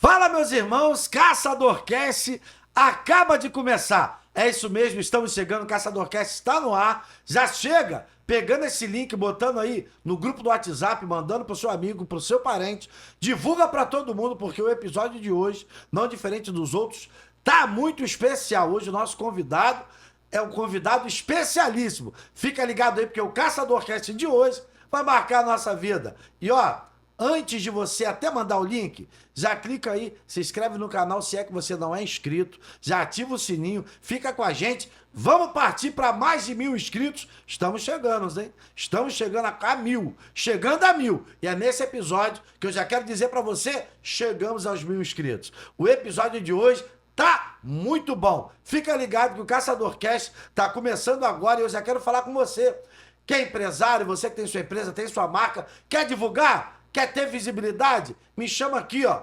Fala, meus irmãos, Caçadorcast acaba de começar. É isso mesmo, estamos chegando, Caçadorcast está no ar. Já chega pegando esse link, botando aí no grupo do WhatsApp, mandando pro seu amigo, pro seu parente. Divulga para todo mundo, porque o episódio de hoje, não diferente dos outros, tá muito especial. Hoje o nosso convidado é um convidado especialíssimo. Fica ligado aí, porque o Caçadorcast de hoje vai marcar a nossa vida. E ó, antes de você até mandar o link, já clica aí, se inscreve no canal se é que você não é inscrito, já ativa o sininho, fica com a gente. Vamos partir para mais de 1.000 inscritos. Estamos chegando, hein? Estamos chegando a 1.000. Chegando a 1.000. E é nesse episódio que eu já quero dizer para você, chegamos aos 1.000 inscritos. O episódio de hoje tá muito bom. Fica ligado que o Caçadorcast tá começando agora e eu já quero falar com você. Que é empresário, você que tem sua empresa, tem sua marca, quer divulgar? Quer ter visibilidade? Me chama aqui, ó.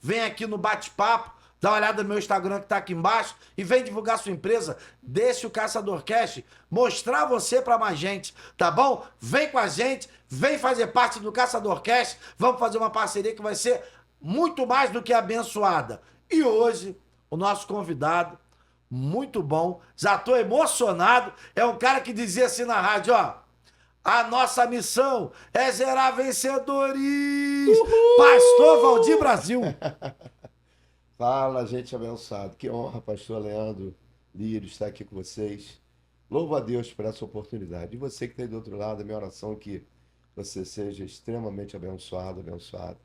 Vem aqui no bate-papo, dá uma olhada no meu Instagram que tá aqui embaixo e vem divulgar sua empresa. Deixa o Caçadorcast mostrar você para mais gente, tá bom? Vem com a gente, vem fazer parte do Caçadorcast. Vamos fazer uma parceria que vai ser muito mais do que abençoada. E hoje, o nosso convidado, muito bom, já tô emocionado. É um cara que dizia assim na rádio, ó. A nossa missão é gerar vencedores. Pastor Uhul! Valdir Brasil. Fala, gente abençoado. Que honra, pastor Leandro Lírio, estar aqui com vocês. Louvo a Deus por essa oportunidade. E você que está aí do outro lado, a minha oração é que você seja extremamente abençoado, abençoado.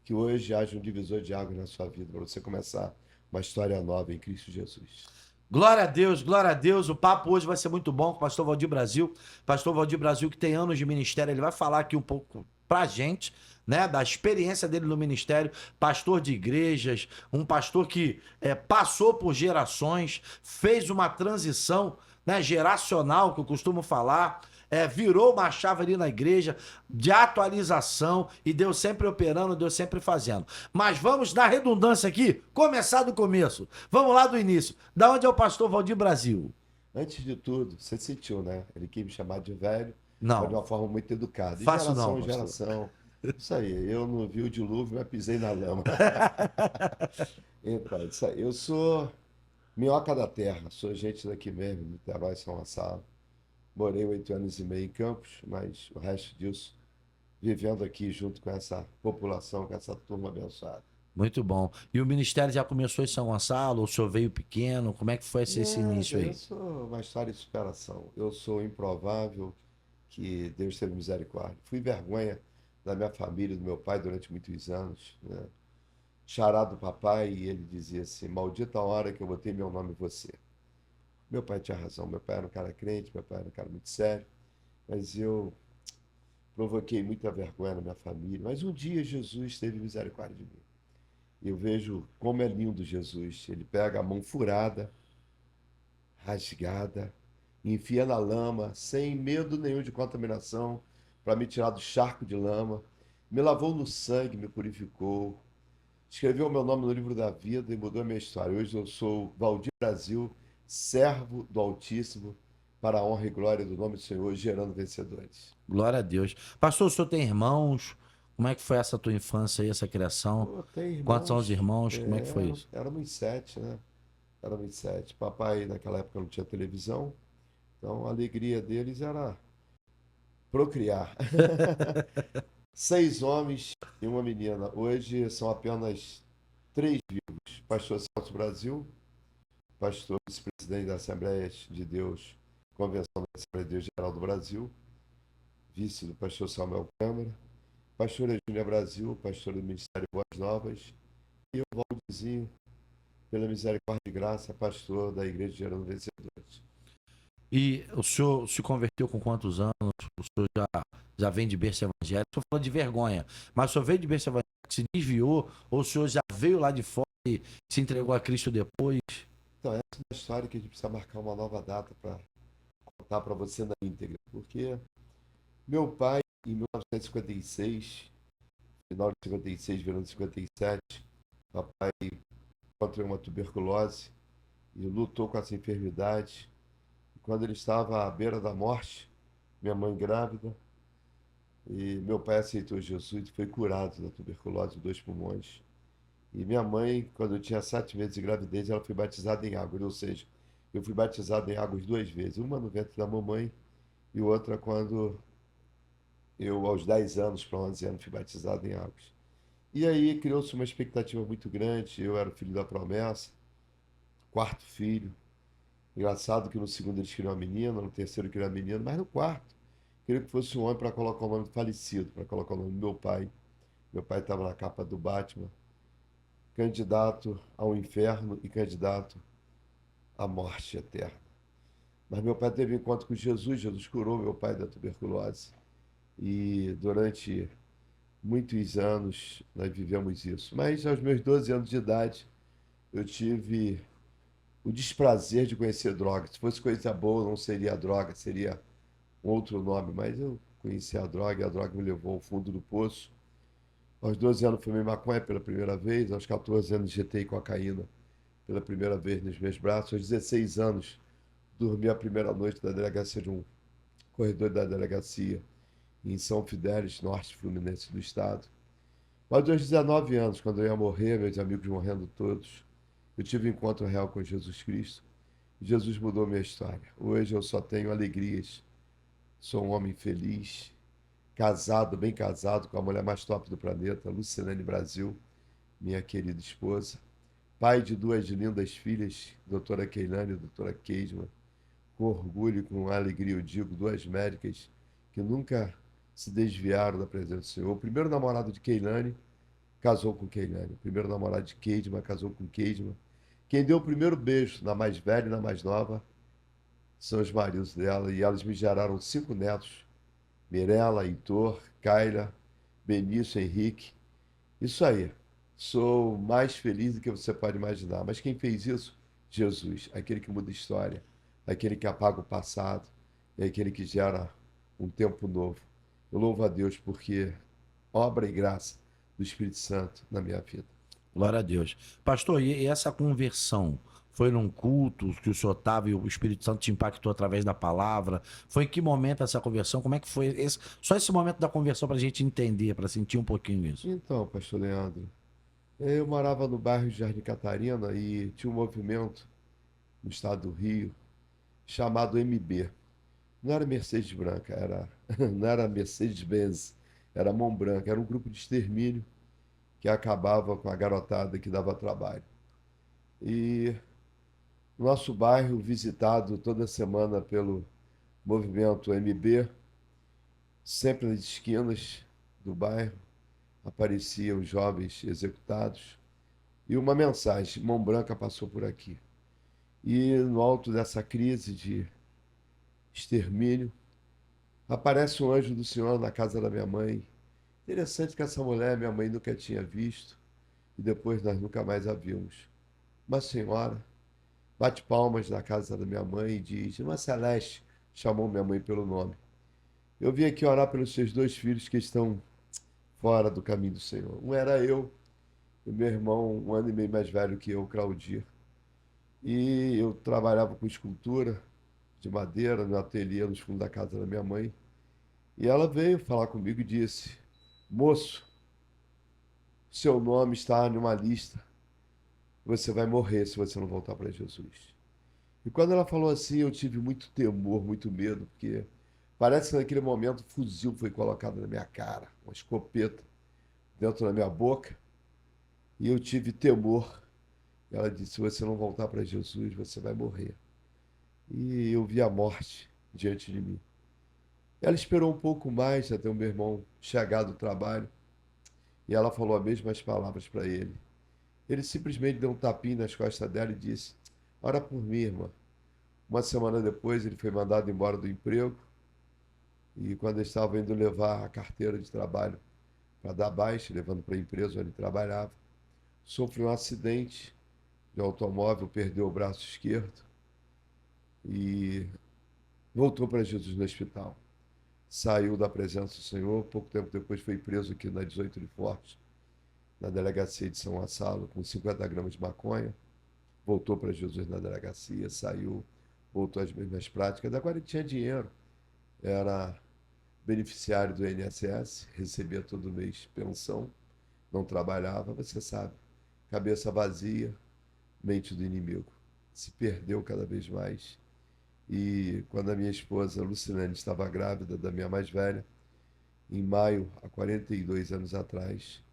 Que hoje haja um divisor de águas na sua vida, para você começar uma história nova em Cristo Jesus. Glória a Deus, glória a Deus. O papo hoje vai ser muito bom com o pastor Valdir Brasil. Pastor Valdir Brasil, que tem anos de ministério, ele vai falar aqui um pouco pra gente, né, da experiência dele no ministério. Pastor de igrejas, um pastor que passou por gerações, fez uma transição, né, geracional, que eu costumo falar. Virou uma chave ali na igreja de atualização e Deus sempre operando, Deus sempre fazendo. Mas vamos, na redundância aqui, começar do começo. Vamos lá do início. Da onde é o pastor Valdir Brasil? Antes de tudo, você sentiu, né? Ele quis me chamar de velho, mas de Não, uma forma muito educada. De faço não, geração em pastor. geração. Isso aí, eu não vi o dilúvio, mas pisei na lama. Então, isso aí. Eu sou minhoca da terra, sou gente daqui mesmo, Niterói, São Gonçalo. Morei 8 anos e meio em Campos, mas o resto disso vivendo aqui junto com essa população, com essa turma abençoada. Muito bom. E o ministério já começou em São Gonçalo? O senhor veio pequeno? Como é que foi esse Nada, início eu aí? sou uma história de superação. Eu sou improvável que Deus teve misericórdia. Fui vergonha da minha família, do meu pai durante muitos anos, né? Xará do papai, e ele dizia assim: Maldita a hora que eu botei meu nome em você. Meu pai tinha razão, meu pai era um cara crente, meu pai era um cara muito sério, mas eu provoquei muita vergonha na minha família. Mas um dia Jesus teve misericórdia de mim. Eu vejo como é lindo Jesus. Ele pega a mão furada, rasgada, enfia na lama, sem medo nenhum de contaminação, para me tirar do charco de lama. Me lavou no sangue, me purificou. Escreveu o meu nome no livro da vida e mudou a minha história. Hoje eu sou Valdir Brasil, servo do Altíssimo, para a honra e glória do nome do Senhor, gerando vencedores. Glória a Deus. Pastor, o senhor tem irmãos? Como é que foi essa tua infância aí, essa criação? Pô, tem Quantos são os irmãos? irmãos? Como é que foi É, isso? éramos sete, né? Éramos sete. Papai, naquela época, não tinha televisão, então a alegria deles era procriar. Seis homens e uma menina. Hoje são apenas três vivos. Pastor Celso Brasil, pastor vice-presidente da Assembleia de Deus, Convenção da Assembleia de Deus Geral do Brasil, vice do pastor Samuel Câmara, pastora Júlia Brasil, pastor do Ministério Boas Novas, e o Valdizinho, pela misericórdia e graça, pastor da Igreja Gerando Vencedores. E o senhor se converteu com quantos anos? O senhor já vem de berço evangélico? O senhor falou de vergonha, mas o senhor veio de berço evangélico, se desviou, ou o senhor já veio lá de fora e se entregou a Cristo depois? Então, essa é uma história que a gente precisa marcar uma nova data para contar para você na íntegra, porque meu pai, em 1956, final de 56, virando 57, papai encontrou uma tuberculose e lutou com essa enfermidade. E quando ele estava à beira da morte, minha mãe grávida, e meu pai aceitou Jesus e foi curado da tuberculose dos pulmões. E minha mãe, quando eu tinha 7 meses de gravidez, ela foi batizada em águas. Ou seja, eu fui batizado em águas 2 vezes. Uma no ventre da mamãe e outra quando eu, aos 10 anos para 11 anos, fui batizado em águas. E aí criou-se uma expectativa muito grande. Eu era o filho da promessa, quarto filho. Engraçado que no segundo eles queriam uma menina, no terceiro queriam uma menina, mas no quarto queria que fosse um homem para colocar o nome do falecido, para colocar o nome do meu pai. Meu pai estava na capa do Batman, candidato ao inferno e candidato à morte eterna. Mas meu pai teve um encontro com Jesus, Jesus curou meu pai da tuberculose. E durante muitos anos nós vivemos isso. Mas aos meus 12 anos de idade, eu tive o desprazer de conhecer droga. Se fosse coisa boa, não seria droga, seria um outro nome. Mas eu conheci a droga e a droga me levou ao fundo do poço. Aos 12 anos fumei maconha pela primeira vez, aos 14 anos injetei cocaína pela primeira vez nos meus braços, aos 16 anos dormi a primeira noite da delegacia de um corredor da delegacia em São Fidélis, norte fluminense do estado. Mas aos 19 anos, quando eu ia morrer, meus amigos morrendo todos, eu tive um encontro real com Jesus Cristo. Jesus mudou minha história. Hoje eu só tenho alegrias. Sou um homem feliz, casado, bem casado, com a mulher mais top do planeta, Lucilene Brasil, minha querida esposa. Pai de duas lindas filhas, doutora Keilane e doutora Keisma. Com orgulho e com alegria eu digo, duas médicas que nunca se desviaram da presença do Senhor. O primeiro namorado de Keilane casou com Keilane. O primeiro namorado de Keisma casou com Keisma. Quem deu o primeiro beijo na mais velha e na mais nova são os maridos dela. E elas me geraram 5 netos. Mirella, Heitor, Kaila, Benício, Henrique. Isso aí. Sou mais feliz do que você pode imaginar. Mas quem fez isso? Jesus, aquele que muda a história, aquele que apaga o passado, é aquele que gera um tempo novo. Eu louvo a Deus porque obra e graça do Espírito Santo na minha vida. Glória a Deus. Pastor, e essa conversão? Foi num culto que o senhor estava e o Espírito Santo te impactou através da palavra? Foi em que momento essa conversão? Como é que foi só esse momento da conversão para a gente entender, para sentir um pouquinho isso? Então, pastor Leandro, eu morava no bairro de Jardim Catarina e tinha um movimento no estado do Rio chamado MB. Não era Mercedes Branca, não era Mercedes-Benz, era Mão Branca, era um grupo de extermínio que acabava com a garotada que dava trabalho. E nosso bairro, visitado toda semana pelo movimento MB, sempre nas esquinas do bairro apareciam jovens executados e uma mensagem: Mão Branca passou por aqui. E no alto dessa crise de extermínio, aparece um anjo do Senhor na casa da minha mãe. Interessante que essa mulher minha mãe nunca tinha visto e depois nós nunca mais a vimos. Uma senhora bate palmas na casa da minha mãe e diz: Irmã Celeste, chamou minha mãe pelo nome. Eu vim aqui orar pelos seus dois filhos que estão fora do caminho do Senhor. Um era eu e meu irmão, 1 ano e meio mais velho que eu, Claudir. E eu trabalhava com escultura de madeira no ateliê nos fundos da casa da minha mãe. E ela veio falar comigo e disse: Moço, seu nome está numa lista. Você vai morrer se você não voltar para Jesus. E quando ela falou assim, eu tive muito temor, muito medo, porque parece que naquele momento um fuzil foi colocado na minha cara, uma escopeta dentro da minha boca, e eu tive temor. E ela disse: se você não voltar para Jesus, você vai morrer. E eu vi a morte diante de mim. Ela esperou um pouco mais até o meu irmão chegar do trabalho, e ela falou as mesmas palavras para ele. Ele simplesmente deu um tapinha nas costas dela e disse: ora por mim, irmã. Uma semana depois, ele foi mandado embora do emprego. E quando ele estava indo levar a carteira de trabalho para dar baixa, levando para a empresa onde ele trabalhava, sofreu um acidente de automóvel, perdeu o braço esquerdo e voltou para Jesus no hospital. Saiu da presença do Senhor. Pouco tempo depois foi preso aqui na 18 de Forte, na delegacia de São Gonçalo, com 50 gramas de maconha. Voltou para Jesus na delegacia, saiu, voltou às mesmas práticas. Agora ele tinha dinheiro, era beneficiário do INSS, recebia todo mês pensão, não trabalhava, você sabe. cabeça vazia, mente do inimigo. Se perdeu cada vez mais. E quando a minha esposa, Lucilene, estava grávida da minha mais velha, em maio, há 42 anos atrás,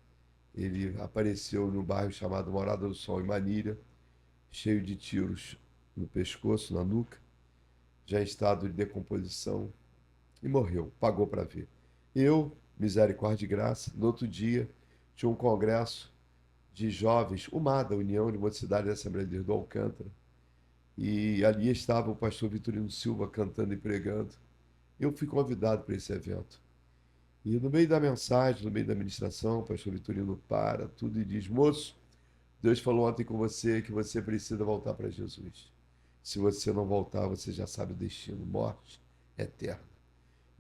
ele apareceu no bairro chamado Morada do Sol, em Manilha, cheio de tiros no pescoço, na nuca, já em estado de decomposição, e morreu, pagou para ver. Eu, misericórdia e graça, no outro dia, tinha um congresso de jovens, UMADA, União de Mocidade da Assembleia de Deus do Alcântara, e ali estava o pastor Vitorino Silva cantando e pregando. Eu fui convidado para esse evento. E no meio da mensagem, no meio da ministração, o pastor Vitorino para tudo e diz: Moço, Deus falou ontem com você que você precisa voltar para Jesus. Se você não voltar, você já sabe o destino, morte eterna.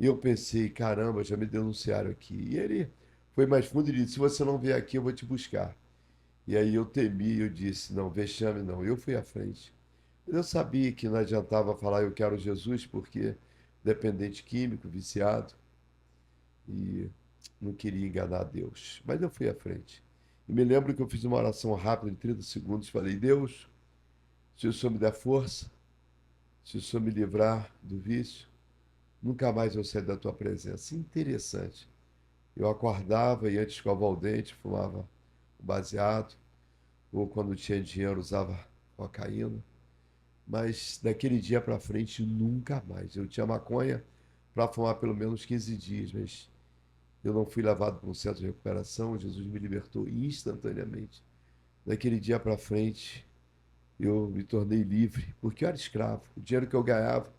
E eu pensei: caramba, já me denunciaram aqui. E ele foi mais fundo e disse: se você não vier aqui, eu vou te buscar. E aí eu temi, eu disse: não, vexame não. Eu fui à frente. Eu sabia que não adiantava falar eu quero Jesus, porque dependente químico, viciado, e não queria enganar Deus. Mas eu fui à frente. E me lembro que eu fiz uma oração rápida de 30 segundos. Falei: Deus, se o Senhor me der força, se o Senhor me livrar do vício, nunca mais eu sair da tua presença. Interessante. Eu acordava e antes de escovar o dente, fumava baseado, ou quando tinha dinheiro usava cocaína. Mas daquele dia para frente, nunca mais. Eu tinha maconha para fumar pelo menos 15 dias, mas eu não fui levado para um centro de recuperação. Jesus me libertou instantaneamente. Daquele dia para frente, eu me tornei livre, porque eu era escravo. O dinheiro que eu ganhava,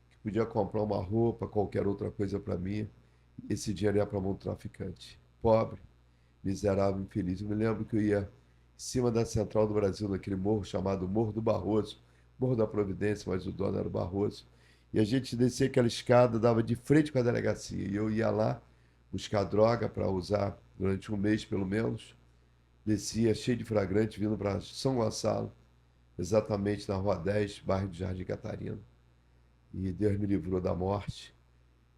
que podia comprar uma roupa, qualquer outra coisa para mim, esse dinheiro ia para a mão do traficante. Pobre, miserável, infeliz. Eu me lembro que eu ia em cima da Central do Brasil, naquele morro chamado Morro do Barroso, Morro da Providência, mas o dono era o Barroso. E a gente descia aquela escada, dava de frente com a delegacia. E eu ia lá buscar droga para usar durante um mês, pelo menos. Descia cheio de flagrante, vindo para São Gonçalo, exatamente na Rua 10, bairro de Jardim Catarina. E Deus me livrou da morte.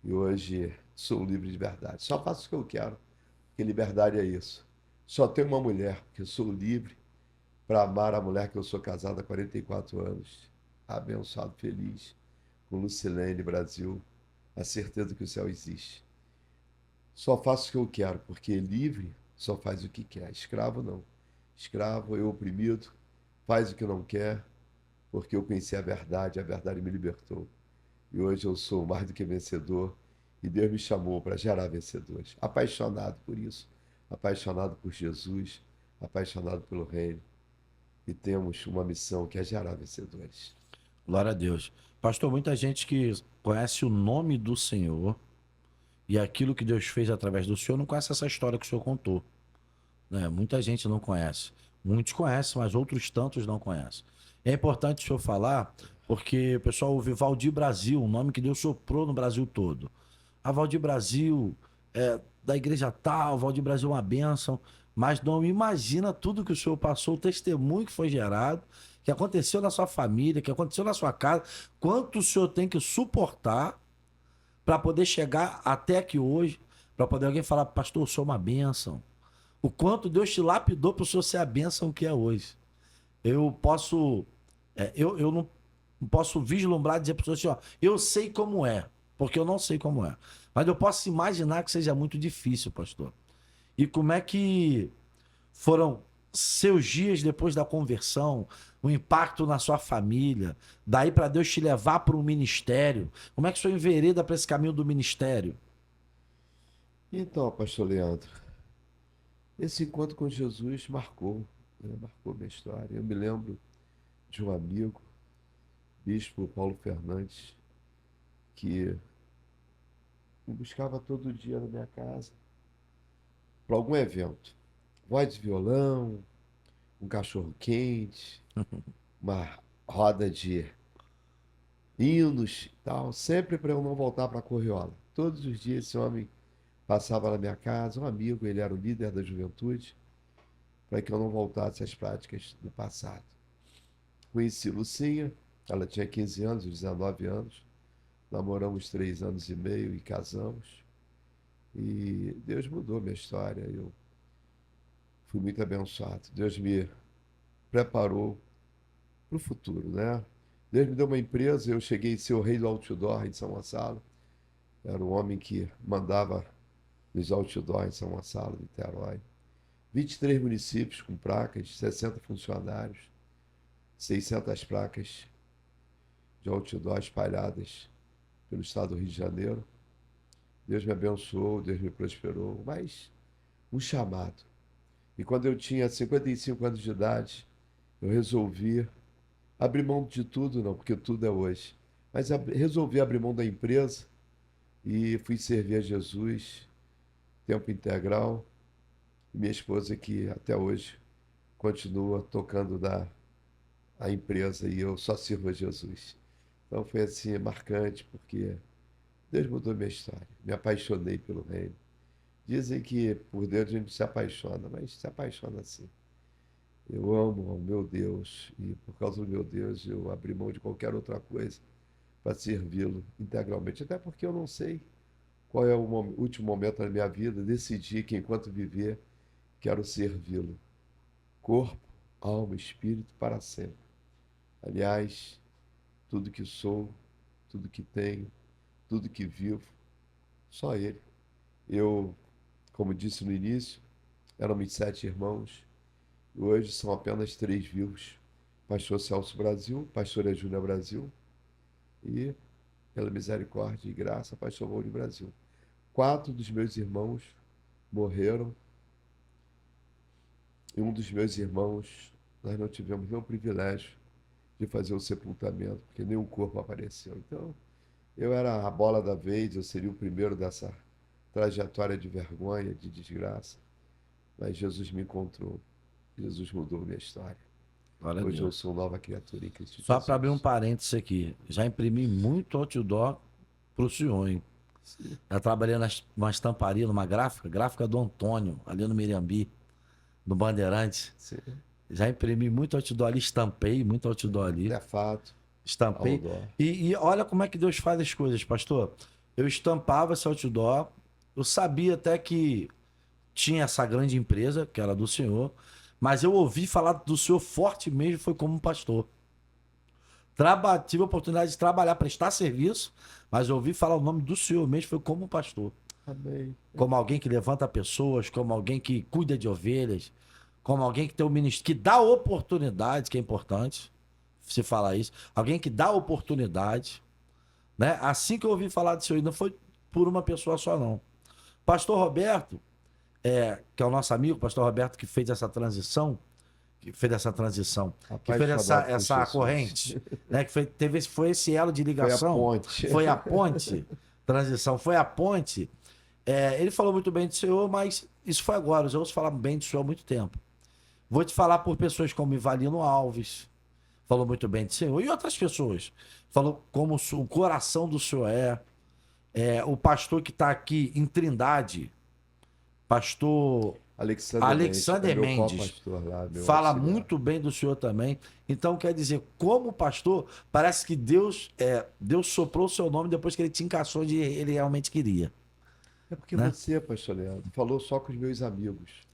E hoje sou livre de verdade. Só faço o que eu quero, porque liberdade é isso. Só tenho uma mulher, porque eu sou livre para amar a mulher que eu sou casado há 44 anos. Abençoado, feliz, com Lucilene, Brasil, a certeza que o céu existe. Só faço o que eu quero, porque livre só faz o que quer. Escravo não. Escravo, eu oprimido, faz o que não quer, porque eu conheci a verdade me libertou. E hoje eu sou mais do que vencedor, e Deus me chamou para gerar vencedores. Apaixonado por isso, apaixonado por Jesus, apaixonado pelo Reino. E temos uma missão que é gerar vencedores. Glória a Deus. Pastor, muita gente que conhece o nome do Senhor e aquilo que Deus fez através do Senhor não conhece essa história que o Senhor contou, né? Muita gente não conhece. Muitos conhecem, mas outros tantos não conhecem. É importante o senhor falar, porque o pessoal ouve Valdir Brasil, um nome que Deus soprou no Brasil todo. A Valdir Brasil é da igreja tal, Valdir Brasil é uma bênção, mas não imagina tudo que o senhor passou, o testemunho que foi gerado, que aconteceu na sua família, que aconteceu na sua casa, quanto o senhor tem que suportar para poder chegar até aqui hoje, para poder alguém falar: pastor, eu sou uma bênção. O quanto Deus te lapidou para o senhor ser a bênção que é hoje. Eu posso, eu não posso vislumbrar e dizer para o senhor assim: ó, eu sei como é, porque eu não sei como é. Mas eu posso imaginar que seja muito difícil, pastor. E como é que foram seus dias depois da conversão, o impacto na sua família, daí para Deus te levar para um ministério? Como é que o senhor envereda para esse caminho do ministério? Então, pastor Leandro, esse encontro com Jesus marcou, né? Marcou minha história. Eu me lembro de um amigo, bispo Paulo Fernandes, que me buscava todo dia na minha casa para algum evento. Voz de violão, um cachorro quente, uma roda de hinos e tal, sempre para eu não voltar para a Corriola. Todos os dias esse homem passava na minha casa, um amigo, ele era o líder da juventude, para que eu não voltasse às práticas do passado. Conheci Lucinha, ela tinha 15 anos, 19 anos, namoramos 3 anos e meio e casamos. E Deus mudou minha história. Eu fui muito abençoado. Deus me preparou para o futuro, né? Deus me deu uma empresa, eu cheguei a ser o rei do outdoor em São Gonçalo. Era o homem que mandava nos outdoor em São Gonçalo, Niterói. 23 municípios com placas, 60 funcionários, 600 placas de outdoor espalhadas pelo estado do Rio de Janeiro. Deus me abençoou, Deus me prosperou, mas um chamado. E quando eu tinha 55 anos de idade, eu resolvi abrir mão de tudo, não, porque tudo é hoje. Mas resolvi abrir mão da empresa e fui servir a Jesus, tempo integral. E minha esposa, que até hoje continua tocando a empresa e eu só sirvo a Jesus. Então foi assim, marcante, porque Deus mudou minha história. Me apaixonei pelo reino. Dizem que por Deus a gente se apaixona, mas se apaixona assim. Eu amo ao meu Deus e por causa do meu Deus eu abri mão de qualquer outra coisa para servi-lo integralmente. Até porque eu não sei qual é o último momento da minha vida. Decidi que enquanto viver, quero servi-lo. Corpo, alma, espírito para sempre. Aliás, tudo que sou, tudo que tenho, tudo que vivo, só Ele. Eu, como disse no início, éramos 7 irmãos. Hoje são apenas 3 vivos. Pastor Celso Brasil, pastora Júlia Brasil e, pela misericórdia e graça, pastor Mauro Brasil. 4 dos meus irmãos morreram e um dos meus irmãos, nós não tivemos nenhum privilégio de fazer o sepultamento, porque nenhum corpo apareceu. Então, eu era a bola da vez, eu seria o primeiro dessa trajetória de vergonha, de desgraça. Mas Jesus me encontrou. Jesus mudou minha história. Glória a Hoje eu Deus. sou nova criatura em Cristo Só para abrir um Jesus. parênteses aqui, já imprimi muito outdoor pro senhor, hein? Sim, Já trabalhei numa estamparia, numa gráfica do Antônio, ali no Mirambi, no Bandeirantes. sim. Já imprimi muito outdoor ali, estampei muito outdoor ali, É fato, estampei. outdoor. E olha como é que Deus faz as coisas, pastor. Eu estampava esse outdoor, eu sabia até que tinha essa grande empresa, que era do senhor, mas eu ouvi falar do senhor forte mesmo, foi como pastor. Tive a oportunidade de trabalhar, prestar serviço, mas eu ouvi falar o nome do senhor mesmo, foi como pastor. Amém. Como alguém que levanta pessoas, como alguém que cuida de ovelhas, como alguém que tem um ministério, que dá oportunidade, que é importante se falar isso. Alguém que dá oportunidade, né? Assim que eu ouvi falar do senhor, não foi por uma pessoa só, não. Pastor Roberto, que é o nosso amigo, pastor Roberto, que fez Apaixonado por essa Jesus. corrente, né? Foi esse elo de Foi a ligação, ponte. foi a ponte, transição, foi a ponte. Ele falou muito bem do senhor, mas isso foi agora. Os outros falaram bem do senhor há muito tempo. Vou te falar por pessoas como Ivalino Alves, falou muito bem do senhor, e outras pessoas. Falou como o coração do senhor o pastor que está aqui em Trindade, pastor Alexander É meu Mendes, co-pastor lá, meu fala auxiliar. muito bem do senhor também. Então, quer dizer, como pastor, parece que Deus soprou o seu nome depois que ele te encaixou onde ele realmente queria, É porque né? você, pastor Leandro, falou só com os meus amigos.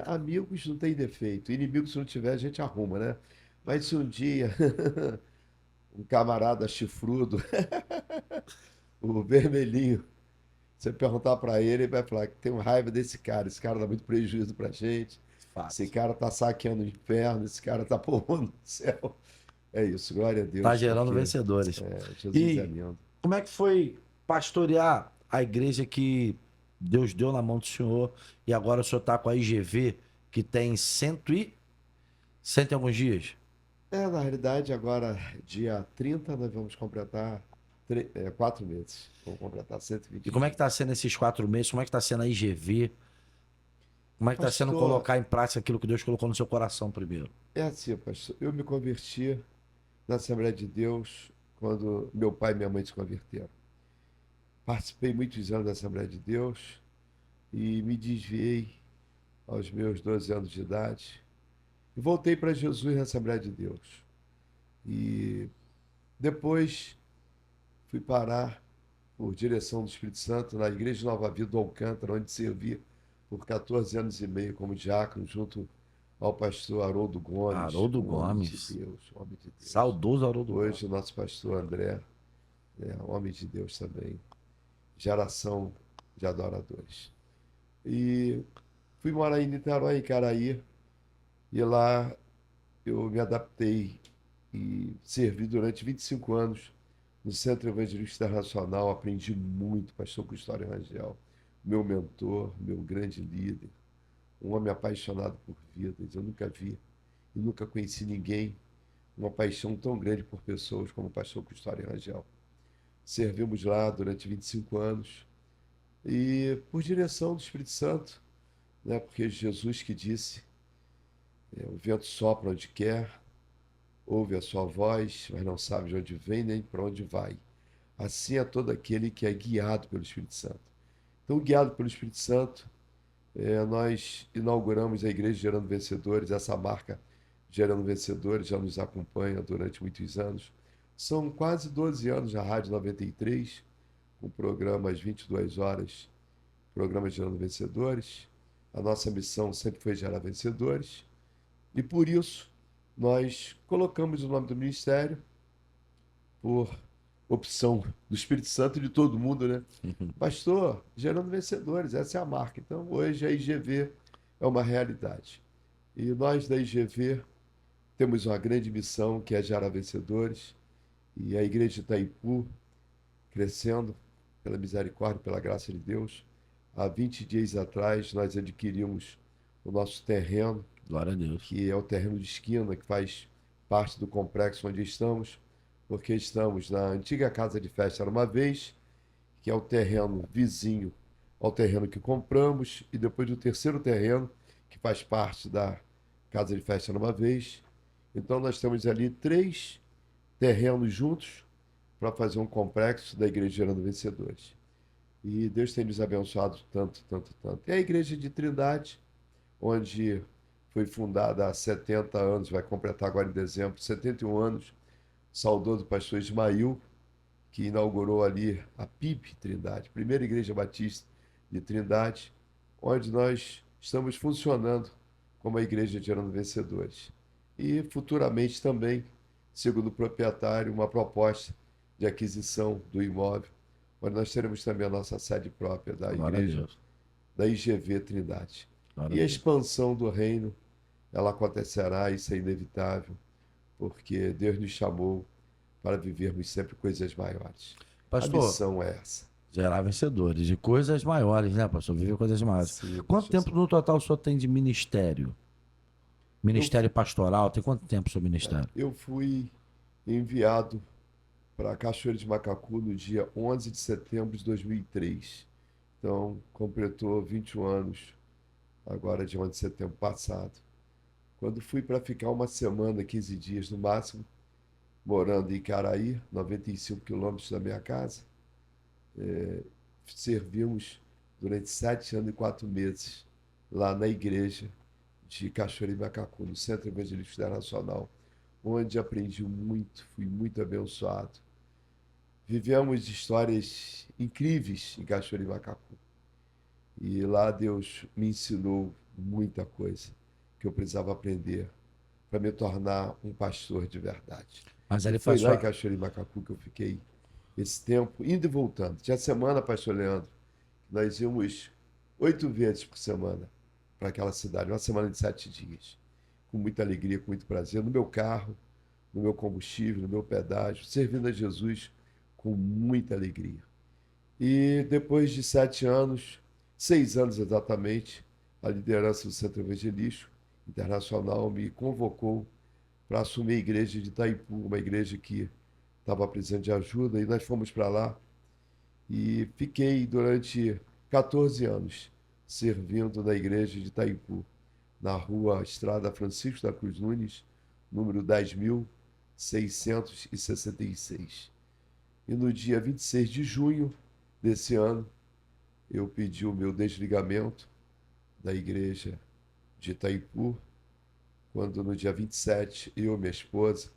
Amigos não tem defeito. Inimigos, se não tiver, a gente arruma, né? Mas se um dia um camarada chifrudo, o vermelhinho, você perguntar para ele, ele vai falar que tem raiva desse cara. Esse cara dá muito prejuízo pra gente. Esse Fato. cara tá saqueando o inferno, esse cara tá povoando o céu. É isso, glória a Tá Deus, gerando porque vencedores. Jesus é E lindo. como é que foi pastorear a igreja que Deus deu na mão do senhor e agora o senhor está com a IGV que tem cento e alguns dias? Na realidade, agora, dia 30 nós vamos completar 4 meses. Vamos completar E 120 como é que está dias. sendo esses 4 meses? Como é que está sendo a IGV? Como é que está sendo Pastor, colocar em prática aquilo que Deus colocou no seu coração primeiro? é assim, pastor. Eu me converti na Assembleia de Deus quando meu pai e minha mãe se converteram. Participei muitos anos da Assembleia de Deus e me desviei aos meus 12 anos de idade e voltei para Jesus na Assembleia de Deus. E depois fui parar por direção do Espírito Santo na Igreja de Nova Vida do Alcântara, onde servi por 14 anos e meio como diácono, junto ao pastor Haroldo Gomes, Haroldo um homem de Gomes. Deus, um homem de Deus. Saudoso Haroldo Gomes. Hoje o nosso pastor André um homem de Deus também, geração de adoradores. E fui morar em Niterói, em Caraí, e lá eu me adaptei e servi durante 25 anos no Centro Evangelista Internacional, aprendi muito, pastor Custódio Rangel, meu mentor, meu grande líder, um homem apaixonado por vidas. Eu nunca vi e nunca conheci ninguém uma paixão tão grande por pessoas como o pastor Custódio Rangel. Servimos lá durante 25 anos e por direção do Espírito Santo, né? Porque Jesus que disse, o vento sopra onde quer, ouve a sua voz, mas não sabe de onde vem nem para onde vai. Assim é todo aquele que é guiado pelo Espírito Santo. Então, guiado pelo Espírito Santo, nós inauguramos a Igreja Gerando Vencedores. Essa marca Gerando Vencedores já nos acompanha durante muitos anos. São quase 12 anos na Rádio 93, com programas 22 horas, programa Gerando Vencedores. A nossa missão sempre foi gerar vencedores. E por isso, nós colocamos o nome do ministério por opção do Espírito Santo e de todo mundo, né? Pastor, Gerando Vencedores, essa é a marca. Então, hoje a IGV é uma realidade. E nós da IGV temos uma grande missão, que é gerar vencedores. E a Igreja de Itaipu, crescendo pela misericórdia, pela graça de Deus. Há 20 dias atrás, nós adquirimos o nosso terreno, Glória a Deus. que é o terreno de esquina, que faz parte do complexo onde estamos, porque estamos na antiga Casa de Festa Era Uma Vez, que é o terreno vizinho ao terreno que compramos, e depois do terceiro terreno, que faz parte da Casa de Festa Era Uma Vez. Então nós temos ali 3 terrenos juntos para fazer um complexo da Igreja Gerando Vencedores. E Deus tem nos abençoado tanto, tanto, tanto. E a Igreja de Trindade, onde foi fundada há 70 anos, vai completar agora em dezembro, 71 anos, saudoso pastor Ismail, que inaugurou ali a PIB Trindade, Primeira Igreja Batista de Trindade, onde nós estamos funcionando como a Igreja Gerando Vencedores. E futuramente também, segundo o proprietário, uma proposta de aquisição do imóvel, onde nós teremos também a nossa sede própria da Glória a Igreja, Deus. da IGV Trindade. Glória E a a Deus. expansão do reino, ela acontecerá, isso é inevitável, porque Deus nos chamou para vivermos sempre coisas maiores. A Pastor, missão é essa. gerar vencedores de coisas maiores, né, pastor? Viver coisas maiores. Sim, Quanto pastor. tempo no total o senhor tem de ministério? Ministério pastoral, tem quanto tempo o seu ministério? Eu fui enviado para Cachoeira de Macacu no dia 11 de setembro de 2003. Então, completou 21 anos, agora de 11 de setembro passado. Quando fui para ficar uma semana, 15 dias no máximo, morando em Caraí, 95 quilômetros da minha casa, servimos durante 7 anos e 4 meses lá na igreja de Cachoeira de Macacu, no Centro Evangelístico Internacional, onde aprendi muito, fui muito abençoado. Vivemos histórias incríveis em Cachoeira de Macacu. E lá Deus me ensinou muita coisa que eu precisava aprender para me tornar um pastor de verdade. Mas E ele foi lá em passou. Cachoeira de Macacu que eu fiquei esse tempo, indo e voltando. Tinha semana, pastor Leandro, nós íamos 8 vezes por semana para aquela cidade, uma semana de 7 dias. Com muita alegria, com muito prazer, no meu carro, no meu combustível, no meu pedágio, servindo a Jesus com muita alegria. E depois de 7 anos, 6 anos exatamente, a liderança do Centro Evangelístico Internacional me convocou para assumir a igreja de Itaipu, uma igreja que estava precisando de ajuda, e nós fomos para lá e fiquei durante 14 anos servindo na igreja de Itaipu, na rua Estrada Francisco da Cruz Nunes, número 10.666. E no dia 26 de junho desse ano, eu pedi o meu desligamento da igreja de Itaipu, quando no dia 27, eu e minha esposa,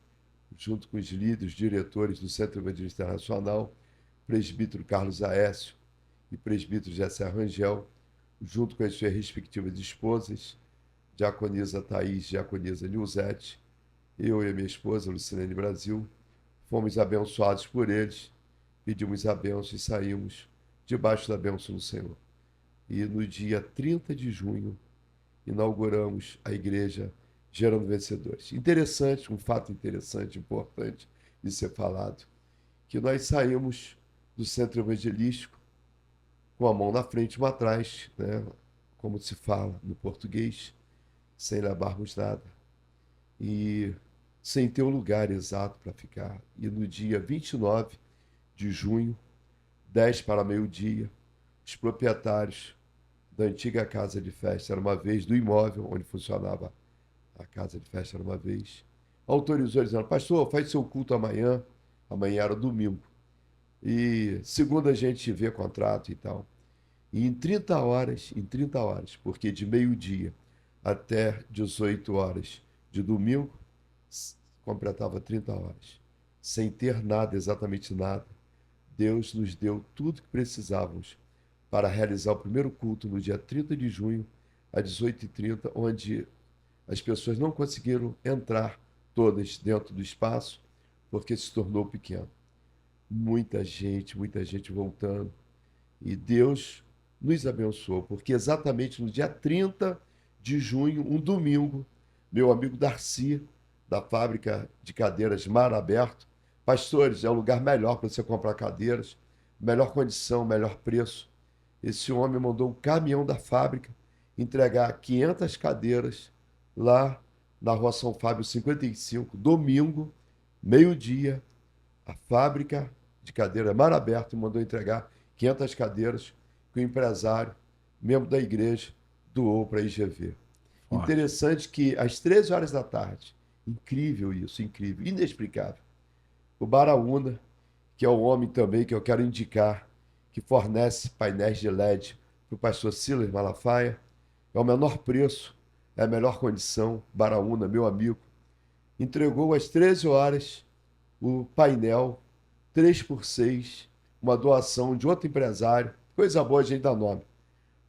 junto com os líderes, diretores do Centro Evangelístico Internacional, presbítero Carlos Aécio e presbítero Jessé Rangel, junto com as suas respectivas esposas, diaconisa Thaís, diaconisa Nilzete, eu e a minha esposa, Lucilene Brasil, fomos abençoados por eles, pedimos a bênção e saímos debaixo da bênção do Senhor. E no dia 30 de junho, inauguramos a igreja Gerando Vencedores. Interessante, um fato interessante, importante de ser falado, que nós saímos do centro evangelístico com a mão na frente e uma atrás, né? Como se fala no português, sem levarmos nada. E sem ter um lugar exato para ficar. E no dia 29 de junho, 10 para meio-dia, os proprietários da antiga casa de festa, era uma vez, do imóvel onde funcionava a casa de festa, era uma vez, autorizou, dizendo: pastor, faz seu culto amanhã. Amanhã era domingo. E segunda a gente vê contrato e tal. E em 30 horas, porque de meio-dia até 18 horas de domingo, completava 30 horas. Sem ter nada, exatamente nada, Deus nos deu tudo que precisávamos para realizar o primeiro culto no dia 30 de junho, às 18h30, onde as pessoas não conseguiram entrar todas dentro do espaço, porque se tornou pequeno. Muita gente voltando. E Deus nos abençoou, porque exatamente no dia 30 de junho, um domingo, meu amigo Darcy, da fábrica de cadeiras Mar Aberto, pastores, é o lugar melhor para você comprar cadeiras, melhor condição, melhor preço. Esse homem mandou um caminhão da fábrica entregar 500 cadeiras lá na Rua São Fábio 55, domingo, meio-dia. A fábrica de cadeira Mar Aberto mandou entregar 500 cadeiras que o empresário, membro da igreja, doou para a IGV. Forte. Interessante que às 13 horas da tarde, incrível isso, incrível, inexplicável, o Baraúna, que é o homem também que eu quero indicar, que fornece painéis de LED para o pastor Silas Malafaia, é o menor preço, é a melhor condição, Baraúna, meu amigo, entregou às 13 horas o painel 3x6, uma doação de outro empresário, coisa boa a gente dá nome,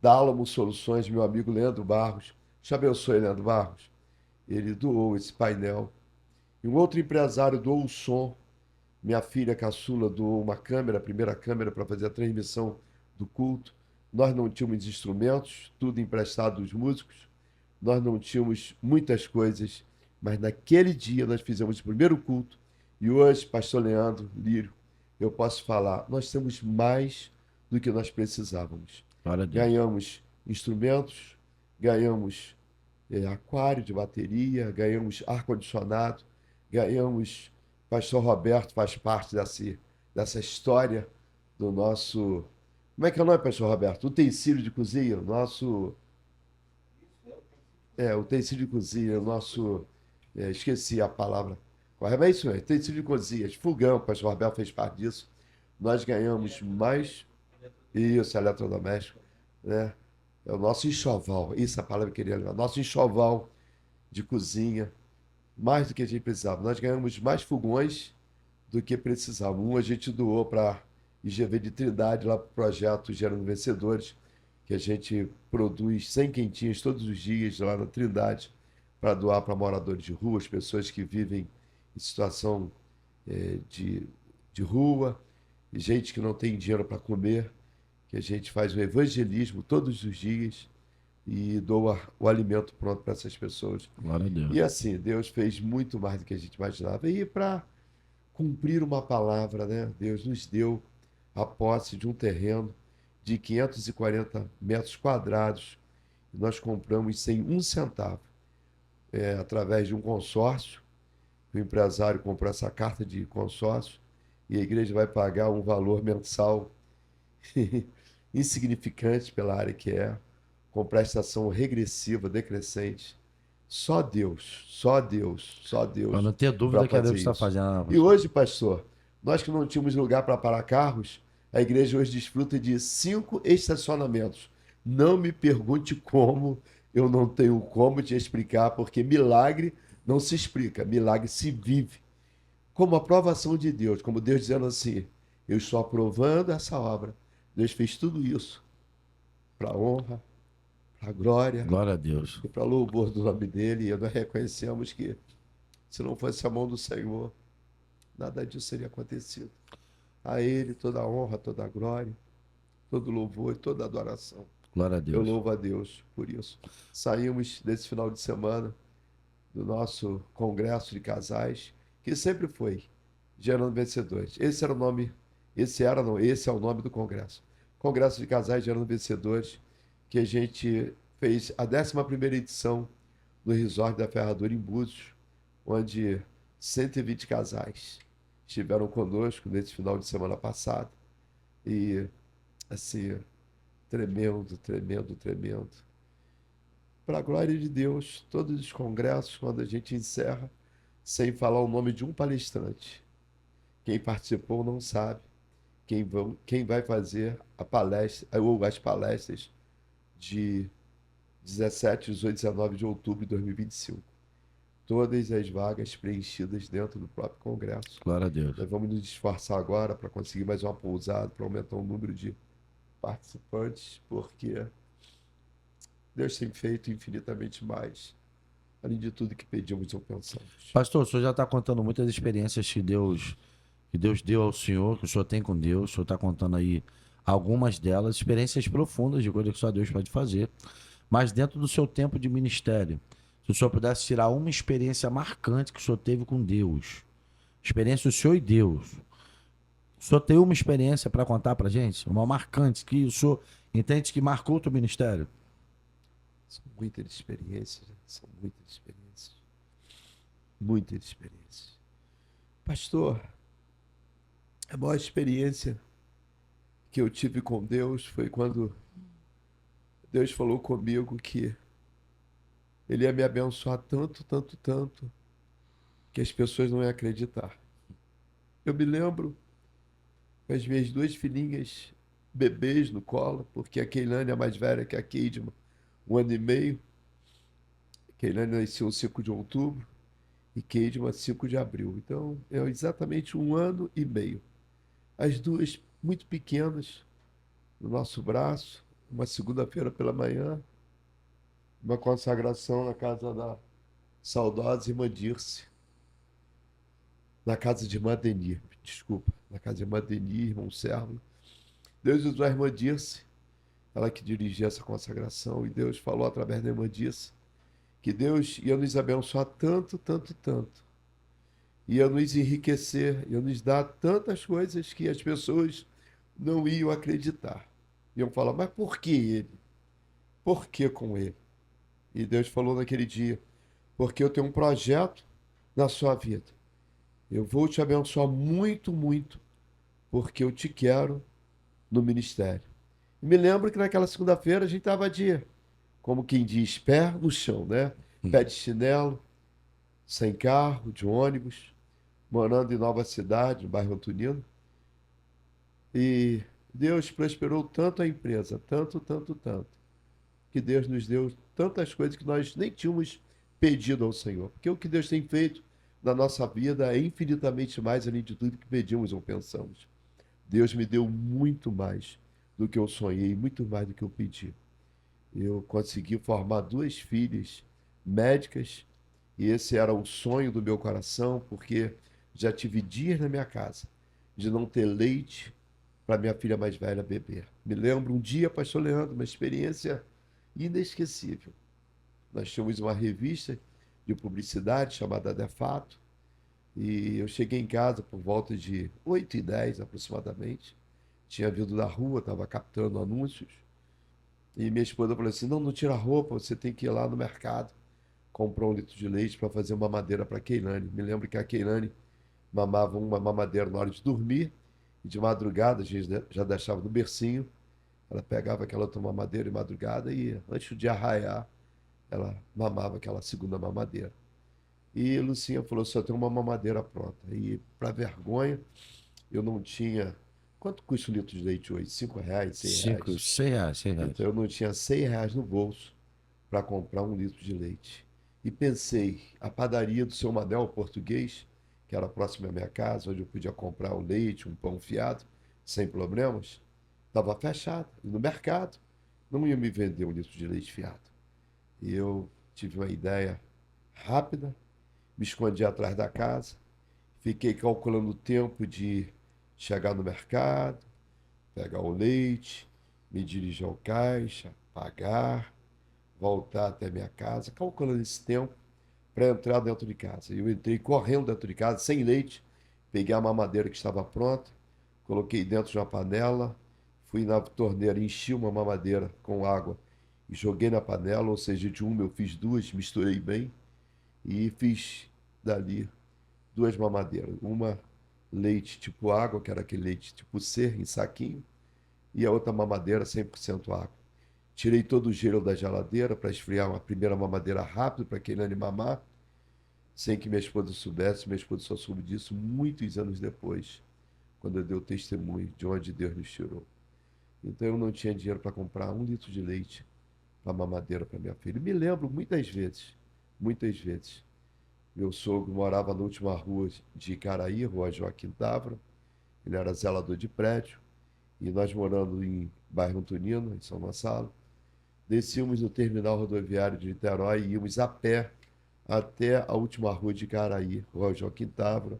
da Álamo Soluções, meu amigo Leandro Barros. Te abençoe, Leandro Barros. Ele doou esse painel. E um outro empresário doou o som. Minha filha caçula doou uma câmera, a primeira câmera para fazer a transmissão do culto. Nós não tínhamos instrumentos, tudo emprestado dos músicos. Nós não tínhamos muitas coisas, mas naquele dia nós fizemos o primeiro culto. E hoje, pastor Leandro, Lírio, eu posso falar, nós temos mais do que nós precisávamos. Glória a Deus. Ganhamos instrumentos, ganhamos aquário de bateria, ganhamos ar-condicionado, ganhamos... Pastor Roberto faz parte dessa história do nosso... Como é que é o nome, pastor Roberto? Utensílio de cozinha, nosso... utensílio de cozinha, nosso... esqueci a palavra. Mas é isso mesmo, utensílio de cozinha, fogão, o pastor Roberto fez parte disso. Nós ganhamos mais... Isso, eletrodoméstico, né? É o nosso enxoval, isso é a palavra que eu queria lembrar. Nosso enxoval de cozinha, mais do que a gente precisava. Nós ganhamos mais fogões do que precisávamos. Um a gente doou para a IGV de Trindade, lá para o projeto Gerando Vencedores, que a gente produz 100 quentinhas todos os dias lá na Trindade, para doar para moradores de rua, as pessoas que vivem em situação de rua, e gente que não tem dinheiro para comer, que a gente faz o evangelismo todos os dias e doa o alimento pronto para essas pessoas. Glória a Deus. E assim, Deus fez muito mais do que a gente imaginava. E para cumprir uma palavra, né? Deus nos deu a posse de um terreno de 540 metros quadrados. E nós compramos sem um centavo, através de um consórcio. O empresário comprou essa carta de consórcio e a igreja vai pagar um valor mensal insignificante pela área que é, com prestação regressiva, decrescente. Só Deus, só Deus, só Deus. Para não ter dúvida que é Deus que está isso. fazendo. E hoje, pastor, nós que não tínhamos lugar para parar carros, a igreja hoje desfruta de 5 estacionamentos. Não me pergunte como, eu não tenho como te explicar, porque milagre não se explica, milagre se vive. Como aprovação de Deus, como Deus dizendo assim, eu estou aprovando essa obra. Deus fez tudo isso para a honra a glória Glória a Deus. e para louvor do nome dele. E nós reconhecemos que, se não fosse a mão do Senhor, nada disso teria acontecido. A ele toda a honra, toda a glória, todo louvor e toda adoração. Glória a Eu Deus. louvo a Deus por isso. Saímos desse final de semana do nosso congresso de casais, que sempre foi Gerando Vencedores. Esse era o nome, esse é o nome do congresso. Congresso de Casais Gerando Vencedores, que a gente fez a 11ª edição no Resort da Ferradura em Búzios, onde 120 casais estiveram conosco nesse final de semana passado. E, assim, tremendo, tremendo, tremendo. Para a glória de Deus, todos os congressos, quando a gente encerra, sem falar o nome de um palestrante. Quem participou não sabe. Quem vai fazer a palestra, ou as palestras de 17, 18, 19 de outubro de 2025. Todas as vagas preenchidas dentro do próprio congresso. Glória a Deus. Nós vamos nos esforçar agora para conseguir mais uma pousada, para aumentar o número de participantes, porque Deus tem feito infinitamente mais, além de tudo que pedimos ou pensamos. Pastor, o senhor já está contando muitas experiências que Deus deu ao senhor, que o senhor tem com Deus. O senhor está contando aí algumas delas, experiências profundas de coisas que só Deus pode fazer. Mas dentro do seu tempo de ministério, se o senhor pudesse tirar uma experiência marcante que o senhor teve com Deus, experiência do senhor e Deus. O senhor tem uma experiência para contar para gente? Uma marcante que o senhor entende que marcou o teu ministério? São muitas experiências, né? São muitas experiências. Muitas experiências. Pastor, a maior experiência que eu tive com Deus foi quando Deus falou comigo que Ele ia me abençoar tanto, tanto, tanto, que as pessoas não iam acreditar. Eu me lembro com as minhas duas filhinhas bebês no colo, porque a Keilane é mais velha que a Keidma, 1 ano e meio. Keilane nasceu 5 de outubro e Keidma 5 de abril. Então, é exatamente 1 ano e meio. As duas muito pequenas no nosso braço, uma segunda-feira pela manhã, uma consagração na casa da saudosa irmã Dirce, na casa de irmã Denir, desculpa, na casa de irmã Denir, irmão Servo. Deus usou a irmã Dirce, ela que dirigia essa consagração, e Deus falou através da irmã Dirce que Deus ia nos abençoar tanto, tanto, tanto, ia nos enriquecer, ia nos dar tantas coisas que as pessoas não iam acreditar. Iam falar, mas por que ele? Por que com ele? E Deus falou naquele dia, porque eu tenho um projeto na sua vida. Eu vou te abençoar muito, muito, porque eu te quero no ministério. E me lembro que naquela segunda-feira a gente estava como quem diz, pé no chão, né? Pé de chinelo, sem carro, de ônibus, morando em Nova Cidade, no bairro Antonino. E Deus prosperou tanto a empresa, tanto, tanto, tanto, que Deus nos deu tantas coisas que nós nem tínhamos pedido ao Senhor. Porque o que Deus tem feito na nossa vida é infinitamente mais além de tudo que pedimos ou pensamos. Deus me deu muito mais do que eu sonhei, muito mais do que eu pedi. Eu consegui formar duas filhas médicas e esse era o sonho do meu coração, porque já tive dias na minha casa de não ter leite para minha filha mais velha beber. Me lembro um dia, pastor Leandro, uma experiência inesquecível. Nós tínhamos uma revista de publicidade chamada De Fato, e eu cheguei em casa por volta de 8h10 aproximadamente. Tinha vindo da rua, estava captando anúncios. E minha esposa falou assim: não tira a roupa, você tem que ir lá no mercado comprar 1 litro de leite para fazer uma mamadeira para a Keilane. Me lembro que a Keilane mamava uma mamadeira na hora de dormir, e de madrugada a gente já deixava no bercinho. Ela pegava aquela outra mamadeira de madrugada e antes de arraiar, ela mamava aquela segunda mamadeira. E Lucinha falou: só tem uma mamadeira pronta. E, para vergonha, eu não tinha. Quanto custa 1 litro de leite hoje? R$ 5, R$ 6? 6 reais. Então eu não tinha R$ 6 no bolso para comprar 1 litro de leite. E pensei, a padaria do seu Manel português, que era próxima à minha casa, onde eu podia comprar o leite, um pão fiado, sem problemas, estava fechada. E no mercado, não ia me vender 1 litro de leite fiado. E eu tive uma ideia rápida, me escondi atrás da casa, fiquei calculando o tempo de chegar no mercado, pegar o leite, me dirigir ao caixa, pagar, voltar até minha casa, calculando esse tempo para entrar dentro de casa. Eu entrei correndo dentro de casa, sem leite, peguei a mamadeira que estava pronta, coloquei dentro de uma panela, fui na torneira, enchi uma mamadeira com água e joguei na panela, ou seja, de uma eu fiz duas, misturei bem e fiz dali 2 mamadeiras. Uma leite tipo água, que era aquele leite tipo C, em saquinho, e a outra mamadeira 100% água. Tirei todo o gelo da geladeira para esfriar uma primeira mamadeira rápido para aquele ele mamar, sem que minha esposa soubesse. Minha esposa só soube disso muitos anos depois, quando eu dei o testemunho de onde Deus nos tirou. Então eu não tinha dinheiro para comprar 1 litro de leite para mamadeira para minha filha. Me lembro muitas vezes, meu sogro morava na última rua de Icaraí, rua Joaquim Távora. Ele era zelador de prédio. E nós morando em bairro Antonino, em São Gonçalo, descíamos no terminal rodoviário de Niterói e íamos a pé até a última rua de Icaraí, rua Joaquim Távora,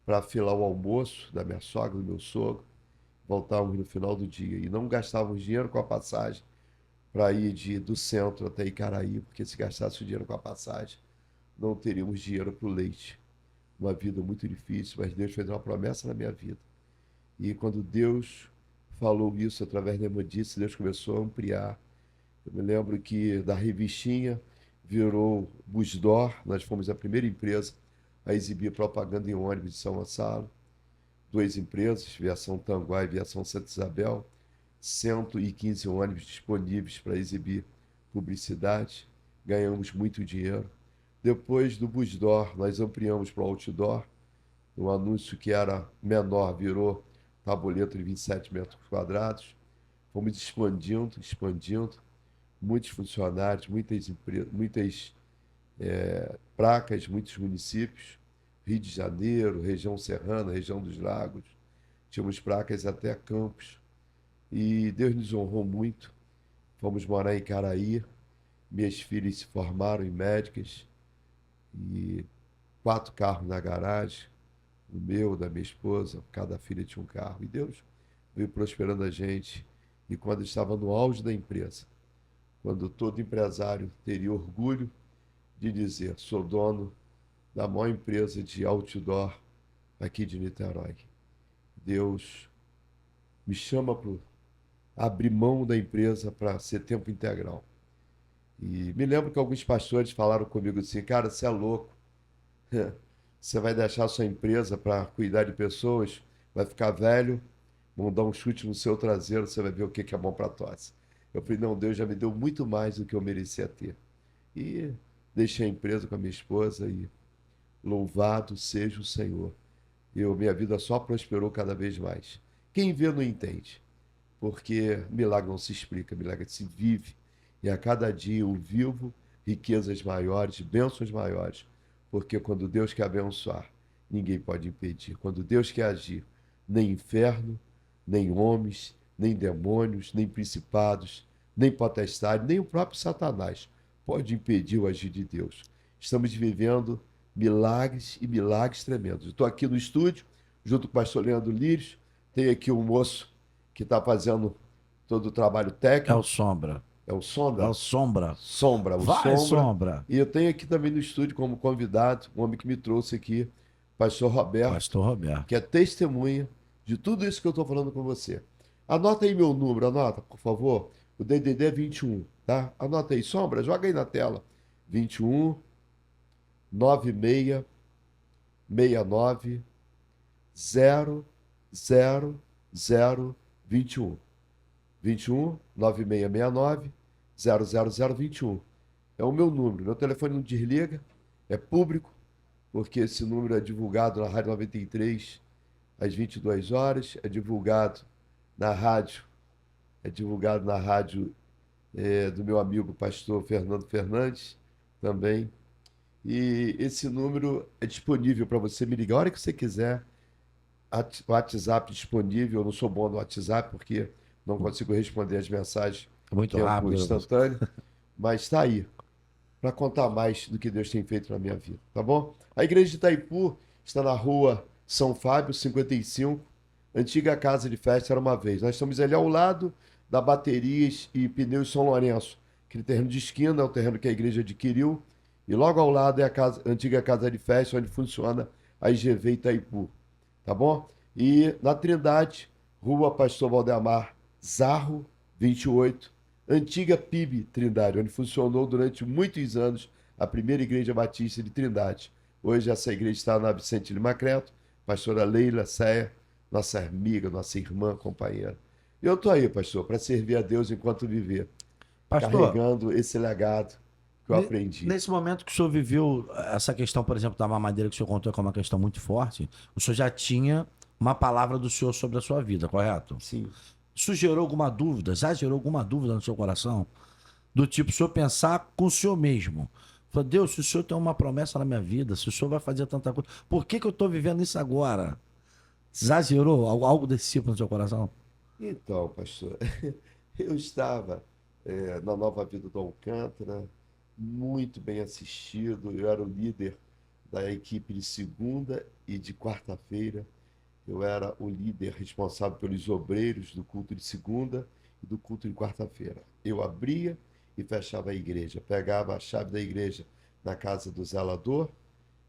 para afilar o almoço da minha sogra, do meu sogro. Voltávamos no final do dia e não gastávamos dinheiro com a passagem para ir do centro até Icaraí, porque se gastasse o dinheiro com a passagem, não teríamos dinheiro para o leite. Uma vida muito difícil, mas Deus fez uma promessa na minha vida. E quando Deus falou isso através da Emodice, Deus começou a ampliar. Eu me lembro que da revistinha virou Busdor, nós fomos a primeira empresa a exibir propaganda em ônibus de São Gonçalo. 2 empresas, Viação Tanguá e Viação Santa Isabel, 115 ônibus disponíveis para exibir publicidade, ganhamos muito dinheiro. Depois do Busdor, nós ampliamos para o Outdoor, um anúncio que era menor virou tabuleto de 27 metros quadrados. Fomos expandindo, muitos funcionários, muitas placas, muitos municípios, Rio de Janeiro, região serrana, região dos lagos, tínhamos placas até Campos. E Deus nos honrou muito. Fomos morar em Icaraí, minhas filhas se formaram em médicas, e 4 carros na garagem, o meu, da minha esposa, cada filha tinha um carro. E Deus veio prosperando a gente. E quando estava no auge da empresa, quando todo empresário teria orgulho de dizer, sou dono da maior empresa de outdoor aqui de Niterói, Deus me chama para abrir mão da empresa para ser tempo integral. E me lembro que alguns pastores falaram comigo assim, cara, você é louco. Você vai deixar a sua empresa para cuidar de pessoas, vai ficar velho, vão dar um chute no seu traseiro, você vai ver o que é bom para tosse. Eu falei, não, Deus já me deu muito mais do que eu merecia ter. E deixei a empresa com a minha esposa e louvado seja o Senhor. Minha vida só prosperou cada vez mais. Quem vê não entende, porque milagre não se explica, milagre se vive. E a cada dia eu vivo riquezas maiores, bênçãos maiores, porque quando Deus quer abençoar, ninguém pode impedir. Quando Deus quer agir, nem inferno, nem homens, nem demônios, nem principados, nem potestade, nem o próprio Satanás pode impedir o agir de Deus. Estamos vivendo milagres e milagres tremendos. Estou aqui no estúdio, junto com o pastor Leandro Lírios, tem aqui um moço que está fazendo todo o trabalho técnico. É o Sombra. É o Sombra? É o Sombra. Sombra, o Vai, Sombra. Sombra. E eu tenho aqui também no estúdio como convidado, um homem que me trouxe aqui, pastor Roberto. Pastor Roberto. Que é testemunha de tudo isso que eu estou falando com você. Anota aí meu número, anota, por favor. O DDD é 21, tá? Anota aí, Sombra, joga aí na tela. 21 96 69 000 21. 21 9669 00021. É o meu número. Meu telefone não desliga, é público, porque esse número é divulgado na Rádio 93 às 22 horas, é divulgado na rádio do meu amigo pastor Fernando Fernandes também. E esse número é disponível para você me ligar a hora que você quiser. O WhatsApp disponível. Eu não sou bom no WhatsApp porque não consigo responder as mensagens Muito tempo rápido. instantâneo, mas está aí para contar mais do que Deus tem feito na minha vida, tá bom? A igreja de Itaipu está na rua São Fábio, 55, antiga casa de festa era uma vez. Nós estamos ali ao lado da Baterias e Pneus São Lourenço. Aquele terreno de esquina é o terreno que a igreja adquiriu. E logo ao lado é a antiga casa de festa, onde funciona a IGV Itaipu. Tá bom? E na Trindade, Rua Pastor Valdemar Zarro, 28, antiga PIB Trindade, onde funcionou durante muitos anos a primeira igreja batista de Trindade. Hoje essa igreja está na Vicente Lima Creto, pastora Leila Céia, nossa amiga, nossa irmã, companheira. E eu estou aí, pastor, para servir a Deus enquanto viver, Pastor, carregando esse legado que eu aprendi. nesse momento que o senhor viveu essa questão, por exemplo, da mamadeira que o senhor contou, que é uma questão muito forte, o senhor já tinha uma palavra do senhor sobre a sua vida, correto? Sim. Isso gerou alguma dúvida? Já gerou alguma dúvida no seu coração? Do tipo, o senhor pensar com o senhor mesmo. Falei, Deus, se o senhor tem uma promessa na minha vida, se o senhor vai fazer tanta coisa, por que que eu estou vivendo isso agora? Já gerou algo desse tipo no seu coração? Então, pastor, eu estava na Nova Vida do Alcântara, muito bem assistido. Eu era o líder da equipe de segunda e de quarta-feira. Eu era o líder responsável pelos obreiros do culto de segunda e do culto de quarta-feira. Eu abria e fechava a igreja, pegava a chave da igreja na casa do zelador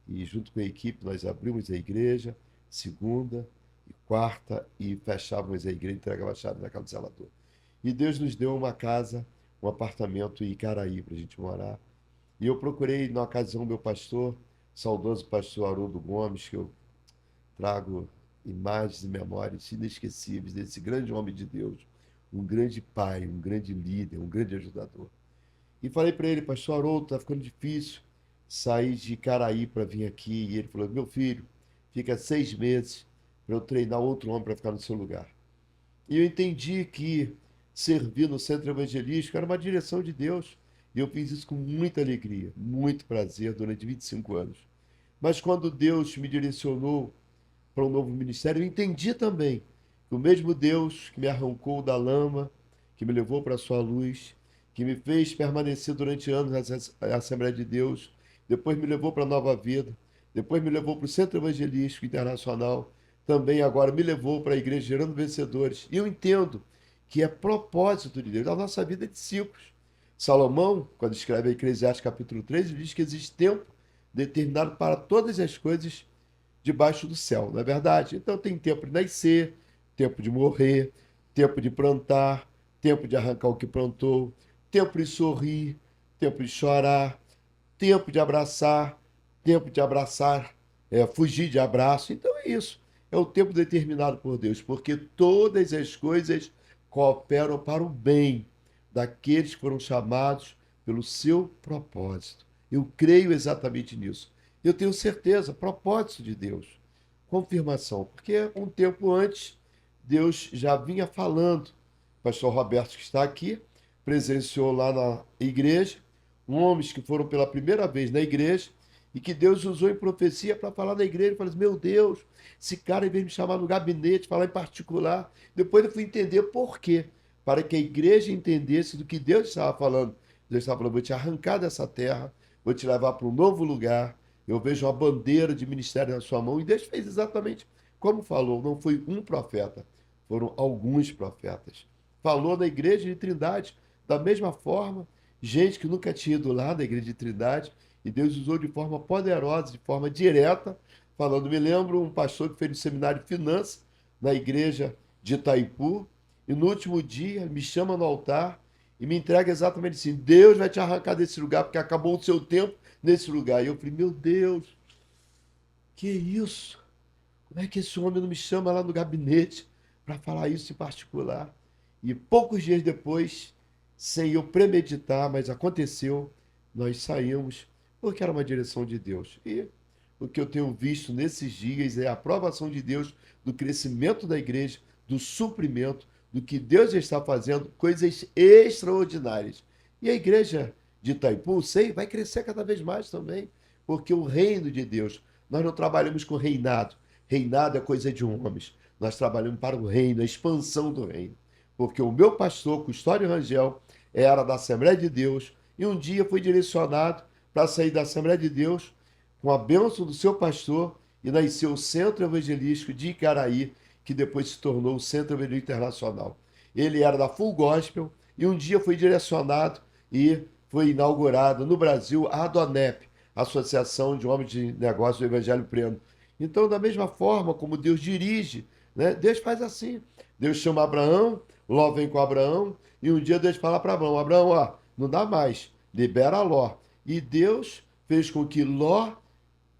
e, junto com a equipe, nós abrimos a igreja, segunda e quarta, e fechávamos a igreja, entregava a chave na casa do zelador. E Deus nos deu uma casa, um apartamento em Icaraí para a gente morar. E eu procurei, na ocasião, meu pastor, saudoso pastor Haroldo Gomes, que eu trago imagens e memórias inesquecíveis desse grande homem de Deus, um grande pai, um grande líder, um grande ajudador. E falei para ele, pastor Haroldo, está ficando difícil sair de Icaraí para vir aqui. E ele falou, meu filho, fica 6 meses para eu treinar outro homem para ficar no seu lugar. E eu entendi que servir no centro evangelístico era uma direção de Deus. E eu fiz isso com muita alegria, muito prazer durante 25 anos. Mas quando Deus me direcionou para um novo ministério, eu entendi também que o mesmo Deus que me arrancou da lama, que me levou para a sua luz, que me fez permanecer durante anos na Assembleia de Deus, depois me levou para a Nova Vida, depois me levou para o Centro Evangelístico Internacional, também agora me levou para a Igreja Gerando Vencedores. E eu entendo que é propósito de Deus. A nossa vida é de ciclos. Salomão, quando escreve a Eclesiastes capítulo 3, ele diz que existe tempo determinado para todas as coisas debaixo do céu, não é verdade? Então tem tempo de nascer, tempo de morrer, tempo de plantar, tempo de arrancar o que plantou, tempo de sorrir, tempo de chorar, tempo de abraçar, fugir de abraço. Então é isso. É o tempo determinado por Deus, porque todas as coisas cooperam para o bem daqueles que foram chamados pelo seu propósito. Eu creio exatamente nisso. Eu tenho certeza, propósito de Deus. Confirmação, porque um tempo antes Deus já vinha falando. O pastor Roberto, que está aqui, presenciou lá na igreja homens que foram pela primeira vez na igreja e que Deus usou em profecia para falar na igreja. Eu falei assim, meu Deus, esse cara veio me chamar no gabinete, falar em particular. Depois eu fui entender por quê. Para que a igreja entendesse do que Deus estava falando. Deus estava falando, vou te arrancar dessa terra, vou te levar para um novo lugar. Eu vejo uma bandeira de ministério na sua mão. E Deus fez exatamente como falou. Não foi um profeta, foram alguns profetas. Falou na igreja de Trindade, da mesma forma, gente que nunca tinha ido lá na igreja de Trindade, e Deus usou de forma poderosa, de forma direta, falando. Me lembro um pastor que fez um seminário de finanças na igreja de Itaipu, e no último dia me chama no altar e me entrega exatamente assim, Deus vai te arrancar desse lugar, porque acabou o seu tempo nesse lugar. E eu falei, meu Deus, que isso? Como é que esse homem não me chama lá no gabinete para falar isso em particular? E poucos dias depois, sem eu premeditar, mas aconteceu, nós saímos, porque era uma direção de Deus. E o que eu tenho visto nesses dias é a aprovação de Deus do crescimento da igreja, do suprimento, do que Deus está fazendo, coisas extraordinárias. E a igreja de Itaipu, sei, vai crescer cada vez mais também, porque o reino de Deus, nós não trabalhamos com reinado. Reinado é coisa de homens. Nós trabalhamos para o reino, a expansão do reino. Porque o meu pastor, Custódio Rangel, era da Assembleia de Deus e um dia foi direcionado para sair da Assembleia de Deus com a bênção do seu pastor e nasceu o Centro Evangelístico de Icaraí, que depois se tornou o Centro Evangelístico Internacional. Ele era da Full Gospel e um dia foi direcionado e foi inaugurada no Brasil a ADONEP, Associação de Homens de Negócios do Evangelho Pleno. Então, da mesma forma como Deus dirige, né, Deus faz assim. Deus chama Abraão, Ló vem com Abraão, e um dia Deus fala para Abraão, Abraão, ó, não dá mais, libera Ló. E Deus fez com que Ló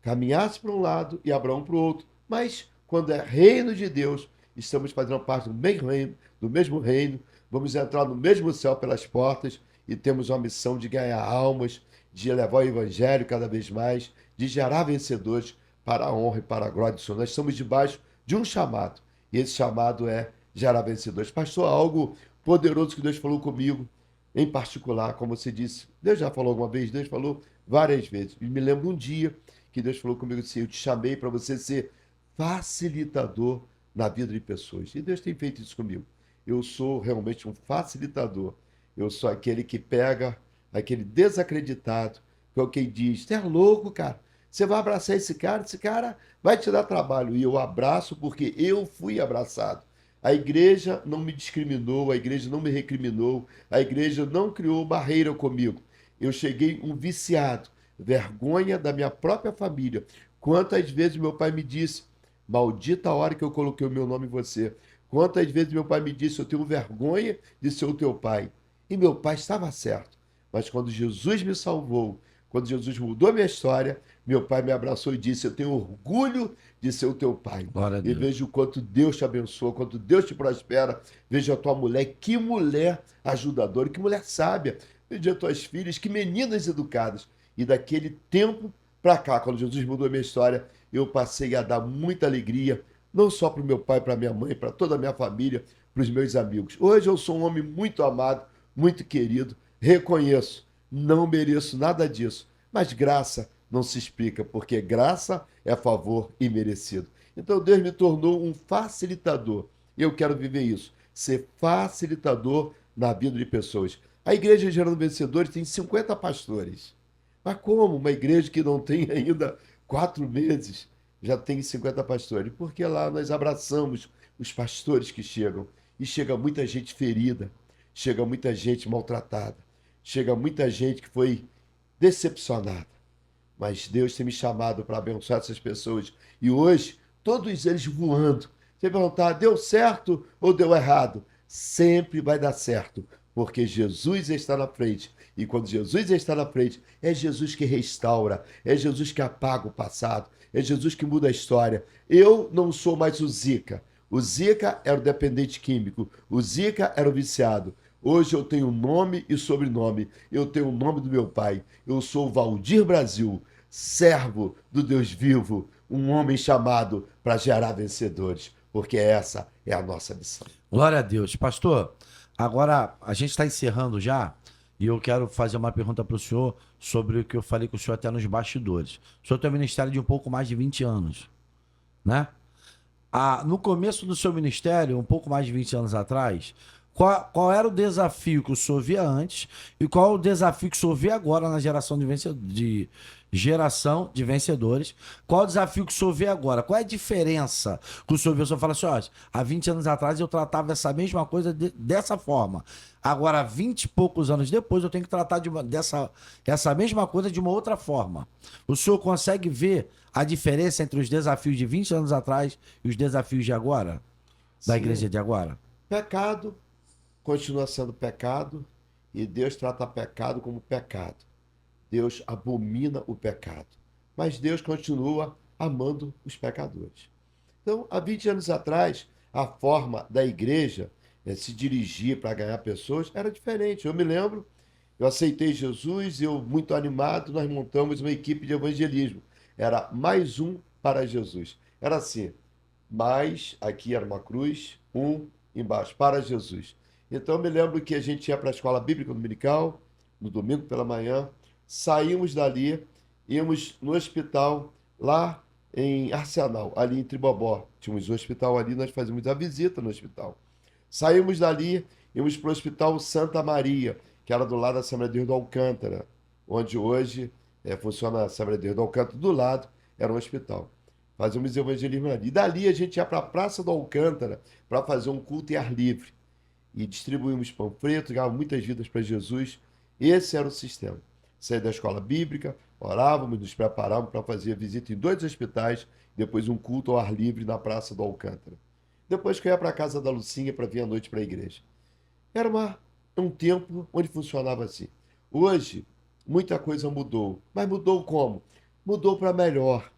caminhasse para um lado e Abraão para o outro. Mas quando é reino de Deus, estamos fazendo parte do mesmo reino, vamos entrar no mesmo céu pelas portas e temos uma missão de ganhar almas, de levar o evangelho cada vez mais, de gerar vencedores para a honra e para a glória do Senhor. Nós estamos debaixo de um chamado, e esse chamado é gerar vencedores. Pastor, algo poderoso que Deus falou comigo, em particular, como você disse, Deus já falou alguma vez, Deus falou várias vezes. E me lembro um dia que Deus falou comigo assim, eu te chamei para você ser facilitador na vida de pessoas. E Deus tem feito isso comigo. Eu sou realmente um facilitador. Eu sou aquele que pega aquele desacreditado, que é o que diz, você é louco, cara. Você vai abraçar esse cara vai te dar trabalho. E eu abraço porque eu fui abraçado. A igreja não me discriminou, a igreja não me recriminou, a igreja não criou barreira comigo. Eu cheguei um viciado, vergonha da minha própria família. Quantas vezes meu pai me disse, maldita a hora que eu coloquei o meu nome em você. Quantas vezes meu pai me disse, eu tenho vergonha de ser o teu pai. E meu pai estava certo. Mas quando Jesus me salvou, quando Jesus mudou a minha história, meu pai me abraçou e disse, eu tenho orgulho de ser o teu pai. Glória a E Deus. vejo o quanto Deus te abençoa, quanto Deus te prospera. Veja a tua mulher, que mulher ajudadora, que mulher sábia. Veja as tuas filhas, que meninas educadas. E daquele tempo para cá, quando Jesus mudou a minha história, eu passei a dar muita alegria, não só para o meu pai, para minha mãe, para toda a minha família, para os meus amigos. Hoje eu sou um homem muito amado, muito querido, reconheço, não mereço nada disso, mas graça não se explica, porque graça é favor imerecido. Então Deus me tornou um facilitador. E eu quero viver isso, ser facilitador na vida de pessoas. A Igreja Gerando Vencedores tem 50 pastores. Mas como uma igreja que não tem ainda 4 meses já tem 50 pastores? Porque lá nós abraçamos os pastores que chegam. E chega muita gente ferida, chega muita gente maltratada, chega muita gente que foi decepcionada. Mas Deus tem me chamado para abençoar essas pessoas. E hoje, todos eles voando. Você perguntar, deu certo ou deu errado? Sempre vai dar certo, porque Jesus está na frente. E quando Jesus está na frente, é Jesus que restaura, é Jesus que apaga o passado, é Jesus que muda a história. Eu não sou mais o Zica. O Zica era o dependente químico, o Zica era o viciado. Hoje eu tenho nome e sobrenome, eu tenho o nome do meu pai. Eu sou Valdir Brasil, servo do Deus vivo, um homem chamado para gerar vencedores, porque essa é a nossa missão. Glória a Deus. Pastor, agora a gente está encerrando já e eu quero fazer uma pergunta para o senhor sobre o que eu falei com o senhor até nos bastidores. O senhor tem um ministério de um pouco mais de 20 anos, né? No começo do seu ministério, um pouco mais de 20 anos atrás, qual era o desafio que o senhor via antes e qual é o desafio que o senhor vê agora na geração geração de vencedores? Qual o desafio que o senhor vê agora? Qual é a diferença que o senhor vê? O senhor fala assim, ó, há 20 anos atrás eu tratava essa mesma coisa dessa forma. Agora, 20 e poucos anos depois, eu tenho que tratar essa mesma coisa de uma outra forma. O senhor consegue ver a diferença entre os desafios de 20 anos atrás e os desafios de agora? Da Sim. igreja de agora? Pecado continua sendo pecado e Deus trata pecado como pecado. Deus abomina o pecado, mas Deus continua amando os pecadores. Então, há 20 anos atrás, a forma da igreja se dirigir para ganhar pessoas era diferente. Eu me lembro, eu aceitei Jesus, eu muito animado, nós montamos uma equipe de evangelismo. Era mais um para Jesus. Era assim, mais, aqui era uma cruz, um embaixo, para Jesus. Então, eu me lembro que a gente ia para a escola bíblica dominical, no domingo pela manhã, saímos dali, íamos no hospital, lá em Arsenal, ali em Tribobó. Tínhamos um hospital ali, nós fazíamos a visita no hospital. Saímos dali, íamos para o Hospital Santa Maria. que era do lado da Assembleia de Deus do Alcântara, onde hoje funciona a Assembleia de Deus do Alcântara, do lado era um hospital. Fazíamos evangelismo ali. E dali a gente ia para a Praça do Alcântara para fazer um culto em ar livre. E distribuímos panfletos, ganhávamos muitas vidas para Jesus. Esse era o sistema. Saía da escola bíblica, orávamos, nos preparávamos para fazer visita em 2 hospitais, depois um culto ao ar livre na Praça do Alcântara. Depois que eu ia para a casa da Lucinha para vir à noite para a igreja. Era um tempo onde funcionava assim. Hoje, muita coisa mudou. Mas mudou como? Mudou para melhor.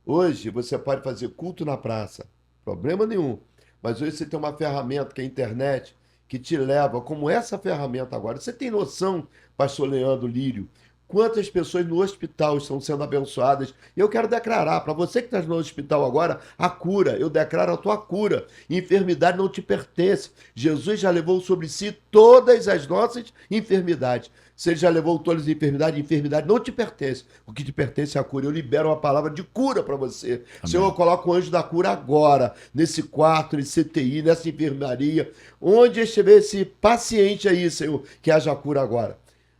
Hoje, você pode fazer culto na praça, problema nenhum. Mas hoje você tem uma ferramenta que é a internet, que te leva, como essa ferramenta agora. Você tem noção, pastor Leandro Lírio, quantas pessoas no hospital estão sendo abençoadas? Eu quero declarar, para você que está no hospital agora, a cura. Eu declaro a tua cura. Enfermidade não te pertence. Jesus já levou sobre si todas as nossas enfermidades. Se ele já levou todas as enfermidade não te pertence. O que te pertence é a cura. Eu libero uma palavra de cura para você. Amém. Senhor, eu coloco o anjo da cura agora, nesse quarto, nesse CTI, nessa enfermaria, onde estiver esse paciente aí, Senhor, que haja cura agora.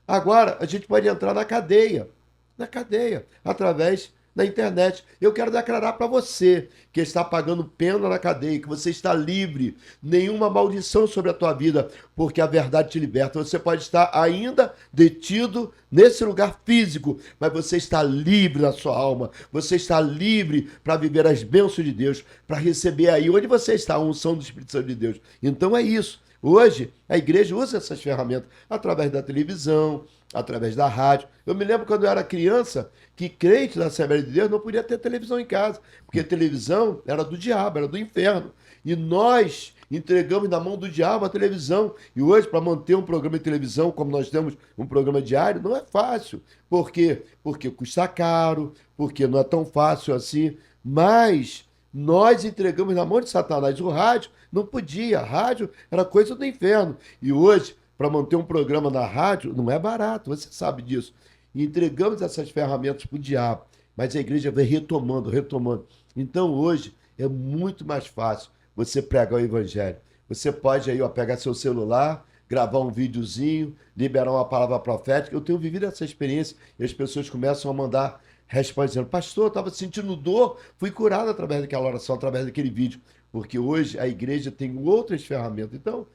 Agora, a gente pode entrar na cadeia, através da internet. Eu quero declarar para você que está pagando pena na cadeia, que você está livre, nenhuma maldição sobre a tua vida, porque a verdade te liberta. Você pode estar ainda detido nesse lugar físico, mas você está livre na sua alma, você está livre para viver as bênçãos de Deus, para receber aí onde você está a unção do Espírito Santo de Deus. Então é isso. Hoje, a igreja usa essas ferramentas através da televisão, através da rádio. Eu me lembro quando eu era criança que crente da Assembleia de Deus não podia ter televisão em casa, porque a televisão era do diabo, era do inferno. E nós entregamos na mão do diabo a televisão. E hoje, para manter um programa de televisão, como nós temos um programa diário, não é fácil. Por quê? Porque custa caro, porque não é tão fácil assim. Mas nós entregamos na mão de Satanás. O rádio não podia, a rádio era coisa do inferno. E hoje, para manter um programa na rádio, não é barato, você sabe disso. E entregamos essas ferramentas para o diabo, mas a igreja vem retomando. Então hoje é muito mais fácil você pregar o evangelho. Você pode aí pegar seu celular, gravar um videozinho, liberar uma palavra profética. Eu tenho vivido essa experiência e as pessoas começam a mandar respostas dizendo: pastor, eu estava sentindo dor, fui curado através daquela oração, através daquele vídeo. Porque hoje a igreja tem outras ferramentas. Então,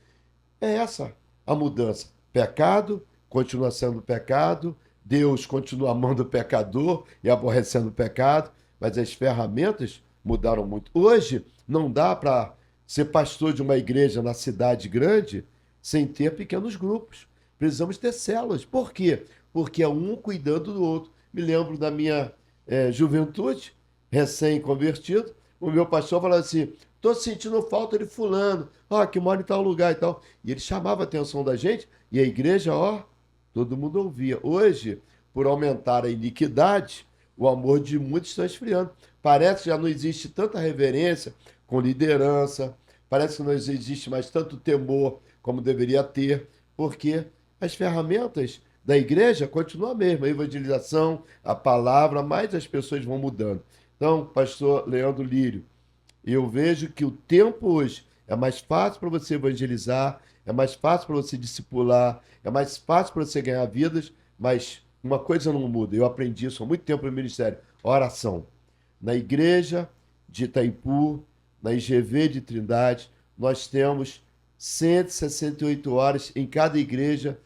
é essa a mudança. Pecado continua sendo pecado, Deus continua amando o pecador e aborrecendo o pecado, mas as ferramentas mudaram muito. Hoje, não dá para ser pastor de uma igreja na cidade grande sem ter pequenos grupos. Precisamos ter células. Por quê? Porque é um cuidando do outro. Me lembro da minha juventude, recém-convertido, o meu pastor falava assim: estou sentindo falta de fulano, que mora em tal lugar e tal. E ele chamava a atenção da gente e a igreja, todo mundo ouvia. Hoje, por aumentar a iniquidade, o amor de muitos está esfriando. Parece que já não existe tanta reverência com liderança, parece que não existe mais tanto temor como deveria ter, porque as ferramentas da igreja continuam a mesma, a evangelização, a palavra, mas as pessoas vão mudando. Então, pastor Leandro Lírio, eu vejo que o tempo hoje é mais fácil para você evangelizar, é mais fácil para você discipular, é mais fácil para você ganhar vidas, mas uma coisa não muda. Eu aprendi isso há muito tempo no ministério: oração. Na igreja de Itaipu, na IGV de Trindade, nós temos 168 horas em cada igreja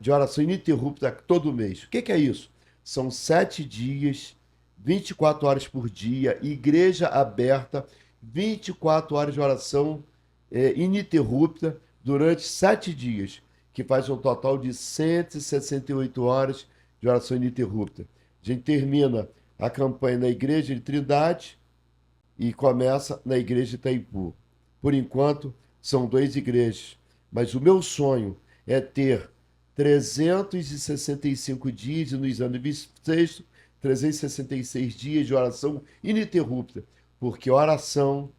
de oração ininterrupta todo mês. O que é isso? São 7 dias, 24 horas por dia, igreja aberta, 24 horas de oração ininterrupta durante 7 dias, que faz um total de 168 horas de oração ininterrupta. A gente termina a campanha na igreja de Trindade e começa na igreja de Itaipu. Por enquanto, são 2 igrejas, mas o meu sonho é ter 365 dias e nos anos 26, 366 dias de oração ininterrupta, porque oração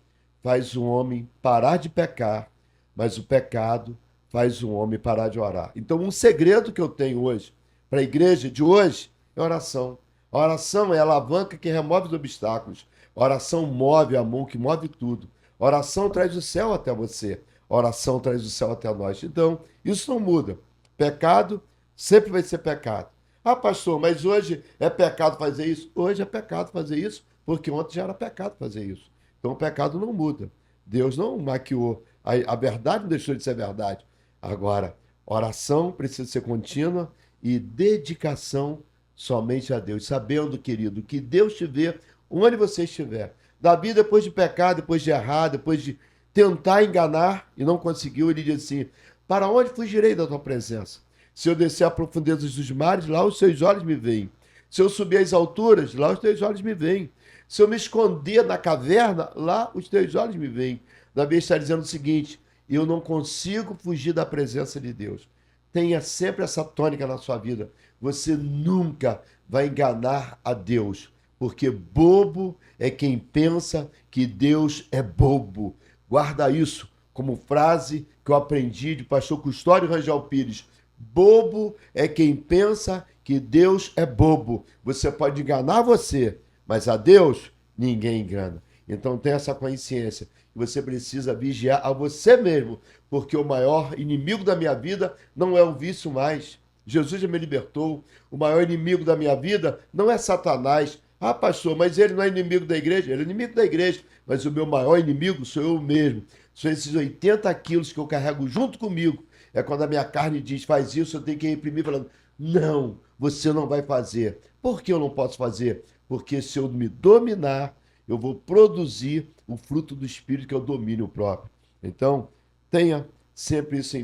faz o homem parar de pecar, mas o pecado faz o homem parar de orar. Então, um segredo que eu tenho hoje para a igreja de hoje é oração. A oração é a alavanca que remove os obstáculos. A oração move a mão que move tudo. A oração traz o céu até você. A oração traz o céu até nós. Então, isso não muda. Pecado sempre vai ser pecado. Ah, pastor, mas hoje é pecado fazer isso? Hoje é pecado fazer isso, porque ontem já era pecado fazer isso. Então o pecado não muda. Deus não maquiou. A verdade não deixou de ser verdade. Agora, oração precisa ser contínua e dedicação somente a Deus. Sabendo, querido, que Deus te vê onde você estiver. Davi, depois de pecar, depois de errar, depois de tentar enganar e não conseguiu, ele diz assim: para onde fugirei da tua presença? Se eu descer a profundezas dos mares, lá os teus olhos me veem. Se eu subir às alturas, lá os teus olhos me veem. Se eu me esconder na caverna, lá os teus olhos me veem. Davi está dizendo o seguinte: eu não consigo fugir da presença de Deus. Tenha sempre essa tônica na sua vida. Você nunca vai enganar a Deus, porque bobo é quem pensa que Deus é bobo. Guarda isso como frase que eu aprendi de pastor Custódio Rangel Pires. Bobo é quem pensa que Deus é bobo. Você pode enganar você, mas a Deus ninguém engana. Então tenha essa consciência. Você precisa vigiar a você mesmo, porque o maior inimigo da minha vida não é o vício mais. Jesus já me libertou. O maior inimigo da minha vida não é Satanás. Ah, pastor, mas ele não é inimigo da igreja? Ele é inimigo da igreja, mas o meu maior inimigo sou eu mesmo. São esses 80 quilos que eu carrego junto comigo. É quando a minha carne diz, faz isso, eu tenho que reprimir, falando, não, você não vai fazer. Por que eu não posso fazer? Porque se eu me dominar, eu vou produzir o fruto do Espírito, que é o domínio próprio. Então, tenha sempre isso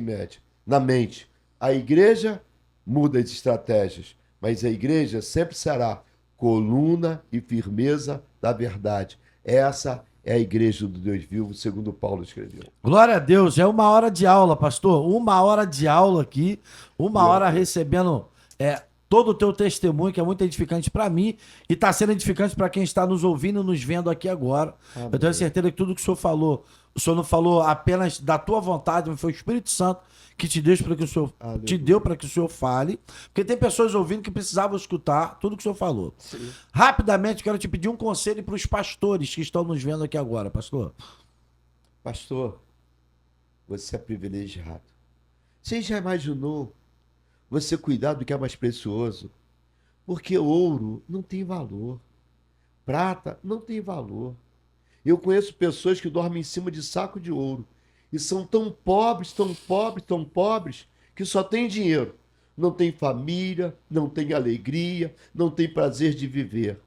na mente. A igreja muda as estratégias, mas a igreja sempre será coluna e firmeza da verdade. Essa é a igreja do Deus vivo, segundo Paulo escreveu. Glória a Deus, é 1 hora de aula, pastor. 1 hora de aula aqui, 1 hora recebendo todo o teu testemunho, que é muito edificante para mim e está sendo edificante para quem está nos ouvindo e nos vendo aqui agora. Amém. Eu tenho certeza que tudo que o senhor falou, o senhor não falou apenas da tua vontade, mas foi o Espírito Santo que te deu para que o senhor te deu para que o senhor fale, porque tem pessoas ouvindo que precisavam escutar tudo que o senhor falou. Sim. Rapidamente, quero te pedir um conselho para os pastores que estão nos vendo aqui agora, pastor. Pastor, você é privilegiado. Você já imaginou você cuidar do que é mais precioso? Porque ouro não tem valor, prata não tem valor. Eu conheço pessoas que dormem em cima de saco de ouro e são tão pobres, tão pobres, tão pobres, que só têm dinheiro. Não tem família, não tem alegria, não tem prazer de viver.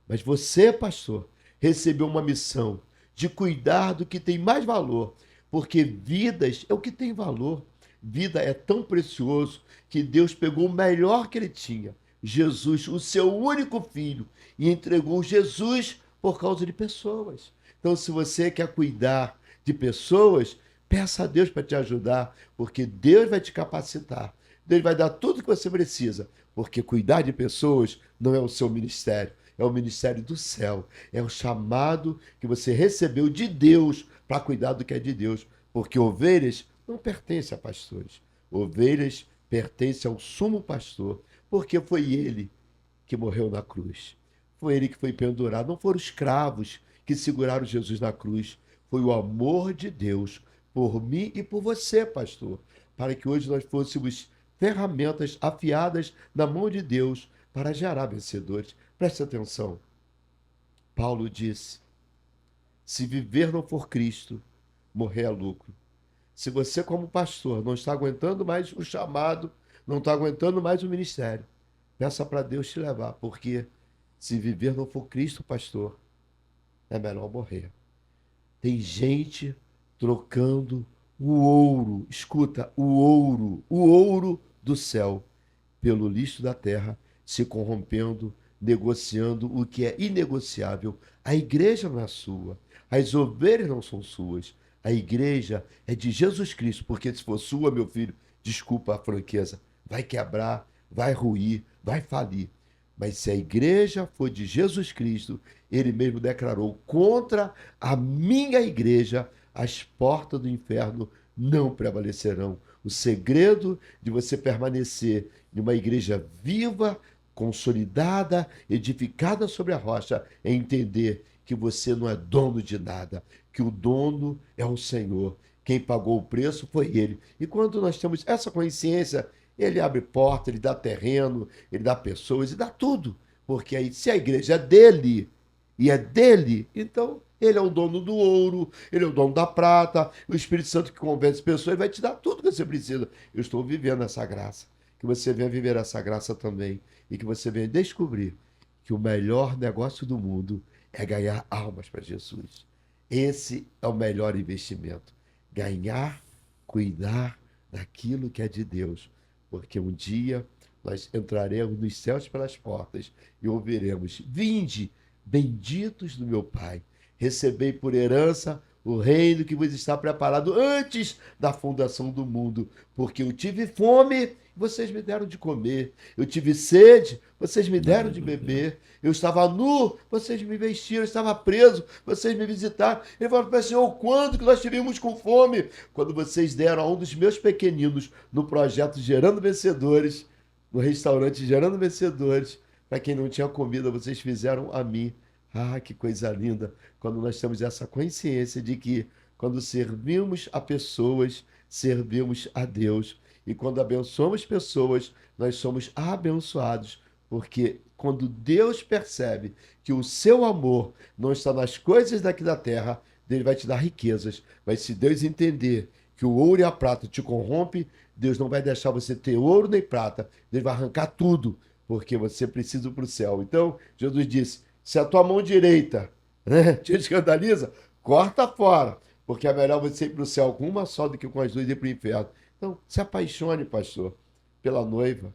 Mas você, pastor, recebeu uma missão de cuidar do que tem mais valor, porque vidas é o que tem valor. Vida é tão precioso que Deus pegou o melhor que ele tinha, Jesus, o seu único filho, e entregou Jesus por causa de pessoas. Então, se você quer cuidar de pessoas, peça a Deus para te ajudar, porque Deus vai te capacitar. Deus vai dar tudo que você precisa, porque cuidar de pessoas não é o seu ministério, é o ministério do céu, é o chamado que você recebeu de Deus para cuidar do que é de Deus, porque ovelhas não pertencem a pastores, ovelhas pertencem ao sumo pastor, porque foi ele que morreu na cruz, foi ele que foi pendurado, não foram escravos que seguraram Jesus na cruz, foi o amor de Deus por mim e por você, pastor, para que hoje nós fôssemos ferramentas afiadas na mão de Deus para gerar vencedores. Preste atenção. Paulo disse: se viver não for Cristo, morrer é lucro. Se você, como pastor, não está aguentando mais o chamado, não está aguentando mais o ministério, peça para Deus te levar, porque se viver não for Cristo, pastor, é melhor morrer. Tem gente trocando o ouro, escuta, o ouro do céu pelo lixo da terra, se corrompendo, negociando o que é inegociável. A igreja não é sua, as ovelhas não são suas, a igreja é de Jesus Cristo, porque se for sua, meu filho, desculpa a franqueza, vai quebrar, vai ruir, vai falir. Mas se a igreja for de Jesus Cristo, ele mesmo declarou: contra a minha igreja, as portas do inferno não prevalecerão. O segredo de você permanecer em uma igreja viva, consolidada, edificada sobre a rocha, é entender que você não é dono de nada, que o dono é o Senhor. Quem pagou o preço foi ele. E quando nós temos essa consciência, Ele abre porta, ele dá terreno, ele dá pessoas, ele dá tudo. Porque aí, se a igreja é dele, e é dele, então ele é o dono do ouro, ele é o dono da prata, o Espírito Santo que convence pessoas, ele vai te dar tudo que você precisa. Eu estou vivendo essa graça. Que você venha viver essa graça também. E que você venha descobrir que o melhor negócio do mundo é ganhar almas para Jesus. Esse é o melhor investimento. Ganhar, cuidar daquilo que é de Deus. Porque um dia nós entraremos nos céus pelas portas e ouviremos: vinde, benditos do meu Pai, recebei por herança o reino que vos está preparado antes da fundação do mundo. Porque eu tive fome, vocês me deram de comer. Eu tive sede, vocês me deram de beber. Eu estava nu, vocês me vestiram. Eu estava preso, vocês me visitaram. Ele falou para o Senhor: quando que nós tivemos com fome? Quando vocês deram a um dos meus pequeninos no projeto Gerando Vencedores, no restaurante Gerando Vencedores. Para quem não tinha comida, vocês fizeram a mim. Ah, que coisa linda, quando nós temos essa consciência de que, quando servimos a pessoas, servimos a Deus. E quando abençoamos pessoas, nós somos abençoados. Porque quando Deus percebe que o seu amor não está nas coisas daqui da terra, Deus vai te dar riquezas. Mas se Deus entender que o ouro e a prata te corrompe, Deus não vai deixar você ter ouro nem prata. Deus vai arrancar tudo, porque você precisa ir para o céu. Então, Jesus disse: se a tua mão direita, né, te escandaliza, corta fora, porque é melhor você ir para o céu com uma só do que com as duas ir para o inferno. Então, se apaixone, pastor, pela noiva.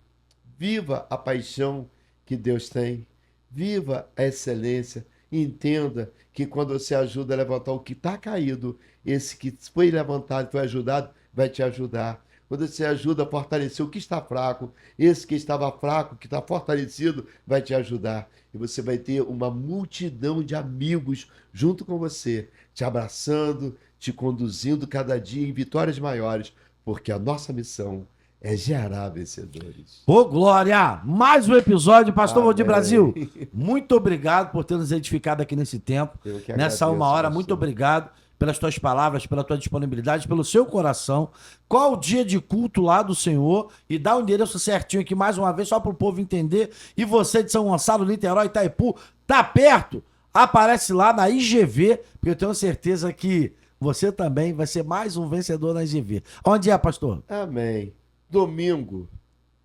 Viva a paixão que Deus tem. Viva a excelência. Entenda que quando você ajuda a levantar o que está caído, esse que foi levantado, foi ajudado, vai te ajudar. Quando você ajuda a fortalecer o que está fraco, esse que estava fraco, que está fortalecido, vai te ajudar. E você vai ter uma multidão de amigos junto com você, te abraçando, te conduzindo cada dia em vitórias maiores, porque a nossa missão é gerar vencedores. Ô, Glória! Mais um episódio, Pastor Valdir Amém. Brasil. Muito obrigado por ter nos edificado aqui nesse tempo, Eu que nessa agradeço, uma hora. pastor. Muito obrigado pelas tuas palavras, pela tua disponibilidade, pelo seu coração. Qual o dia de culto lá do Senhor? E dá o endereço certinho aqui mais uma vez, só para o povo entender. E você de São Gonçalo, Niterói, Itaipu, tá perto? Aparece lá na IGV, porque eu tenho certeza que você também vai ser mais um vencedor na IGV. Onde é, pastor? Amém. Domingo,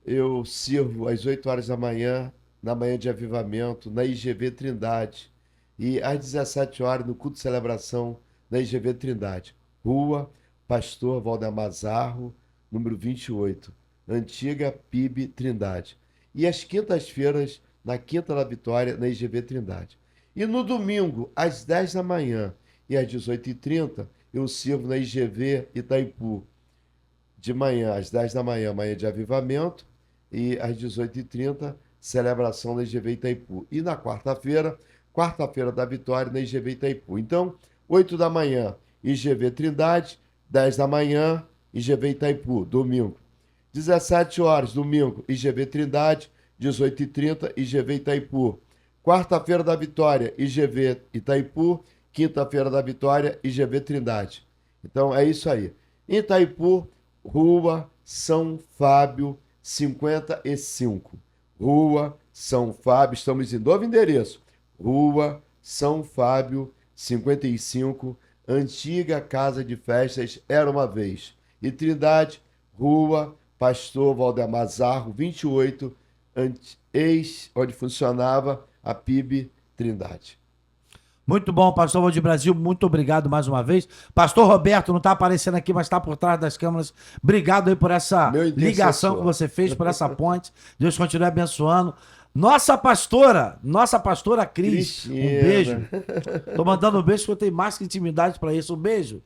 eu sirvo às 8 horas da manhã, na manhã de avivamento, na IGV Trindade. E às 17 horas, no culto de celebração, na IGV Trindade. Rua Pastor Valdemar Zarro, número 28, antiga PIB Trindade. E às quintas-feiras, na Quinta da Vitória, na IGV Trindade. E no domingo, às 10 da manhã e às 18h30, eu sirvo na IGV Itaipu. De manhã, às 10 da manhã, manhã de avivamento, e às 18h30, celebração na IGV Itaipu. E na quarta-feira, quarta-feira da Vitória, na IGV Itaipu. Então, 8 da manhã, IGV Trindade, 10 da manhã, IGV Itaipu, domingo. 17 horas, domingo, IGV Trindade, 18h30, IGV Itaipu. Quarta-feira da Vitória, IGV Itaipu. Quinta-feira da Vitória, IGV Trindade. Então, é isso aí. Itaipu, Rua São Fábio, 55. Rua São Fábio, estamos em novo endereço. Rua São Fábio, 55, antiga Casa de Festas Era Uma Vez. E Trindade, Rua Pastor Valdemar Zarro, 28, onde funcionava a PIB Trindade. Muito bom, Pastor Valdir Brasil, muito obrigado mais uma vez. Pastor Roberto não está aparecendo aqui, mas está por trás das câmeras. Obrigado aí por essa ligação que você fez, por essa ponte. Deus continue abençoando. Nossa pastora Cris, um beijo. Tô mandando um beijo porque eu tenho mais que intimidade para isso. Um beijo.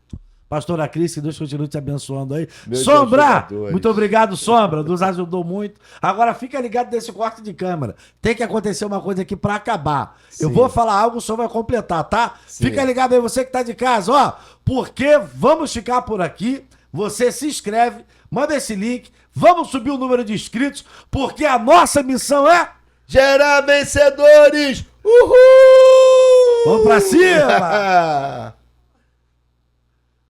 Pastora Cris, que Deus continue te abençoando aí. Meus Sombra, ajudadores. muito obrigado, Sombra, nos ajudou muito. Agora fica ligado nesse corte de câmera. Tem que acontecer uma coisa aqui para acabar. Sim. Eu vou falar algo, o senhor vai completar, tá? Sim. Fica ligado aí, você que tá de casa, ó, porque vamos ficar por aqui. Você se inscreve, manda esse link, vamos subir o número de inscritos, porque a nossa missão é gerar vencedores! Uhul! Vamos pra cima!